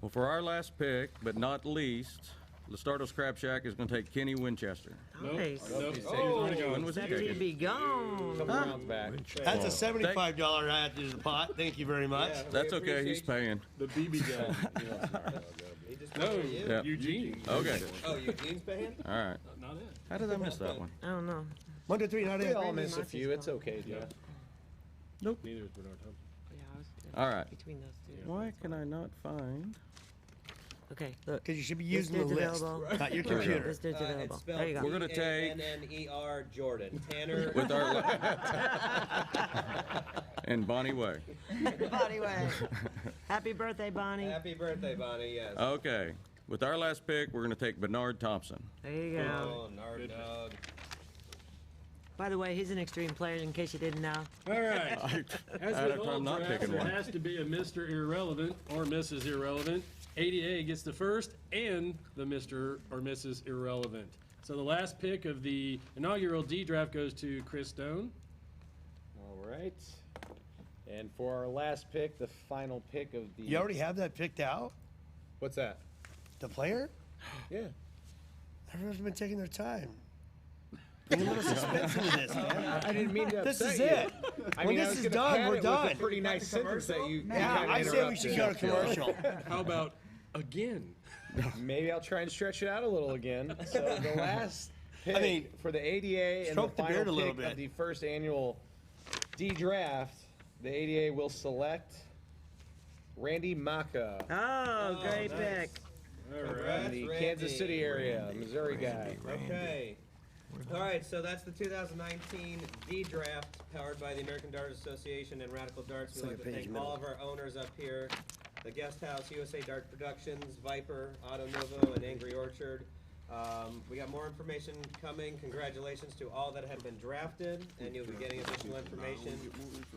Well, for our last pick, but not least, Listardo's Crab Shack is going to take Kenny Winchester. Nice. Nope. He was already gone. When was he Set to taken? be gone. Couple rounds back. That's a $75 add to the pot. Thank you very much. That's okay. He's paying. The BB gun. He just No, paid for you. Yeah. Eugene. Okay. Oh, Eugene's paying? All right. Not it. How did I miss that one? I don't know. 1, 2, 3, not We it. all miss a few. It's okay, Jeff. Neither is Bernard Thompson. Yeah, I was All right. between those two. Why can I not find? Okay, look. Because you should be This using the dude's list, available. not your There we go. computer. This dude's available. It's spelled There you go. We're gonna take- Tanner Jordan. Tanner. With our and Bonnie Way. Bonnie Way. Happy birthday, Bonnie. Happy birthday, Bonnie. Yes. Okay. With our last pick, we're going to take Bernard Thompson. There you go. Oh, Nard Dog. By the way, he's an Extreme player, in case you didn't know. All right. As I'm with all not drafts, picking there one. has to be a Mr. Irrelevant or Mrs. Irrelevant. ADA gets the first and the Mr. or Mrs. Irrelevant. So the last pick of the inaugural D draft goes to Chris Stone. All right. And for our last pick, the final pick of the. You already have that picked out? What's that? The player? Yeah. Everyone's been taking their time. Bring a little suspense into this, man. I didn't mean to This upset is you. it. I When mean, I this was is gonna done, pad we're it with done. a pretty nice sentence that you. Yeah, kinda I say we should go to interrupted. commercial. How about again? Maybe I'll try and stretch it out a little again. So the last pick I mean, for the ADA and the stroke the beard a final little pick bit. of the first annual D draft, the ADA will select Randy Maka Oh, great pick. from the Kansas City area, Missouri guy. Okay. All right, so that's the 2019 D Draft powered by the American Dart Association and Radikal Darts. We'd like to Second page, thank middle. all of our owners up here, the Guest House, USA Dart Productions, Viper, Auto Novo, and Angry Orchard. We got more information coming. Congratulations to all that have been drafted, and you'll be getting additional information.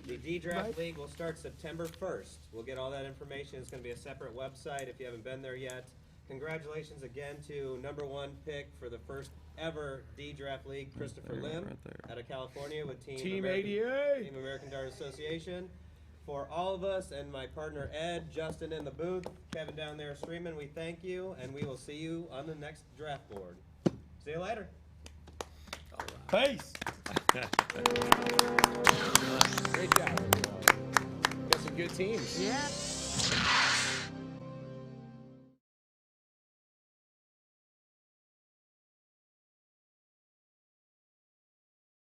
The D Draft League will start September 1st. We'll get all that information. It's going to be a separate website if you haven't been there yet. Congratulations again to #1 pick for the first ever D Draft League, Christopher There, Lim, right there. out of California with Team American, ADA. Team American Dart Association. For all of us and my partner Ed, Justin in the booth, Kevin down there streaming, we thank you, and we will see you on the next draft board. See you later. Peace. Great job. Got some good teams. Yeah.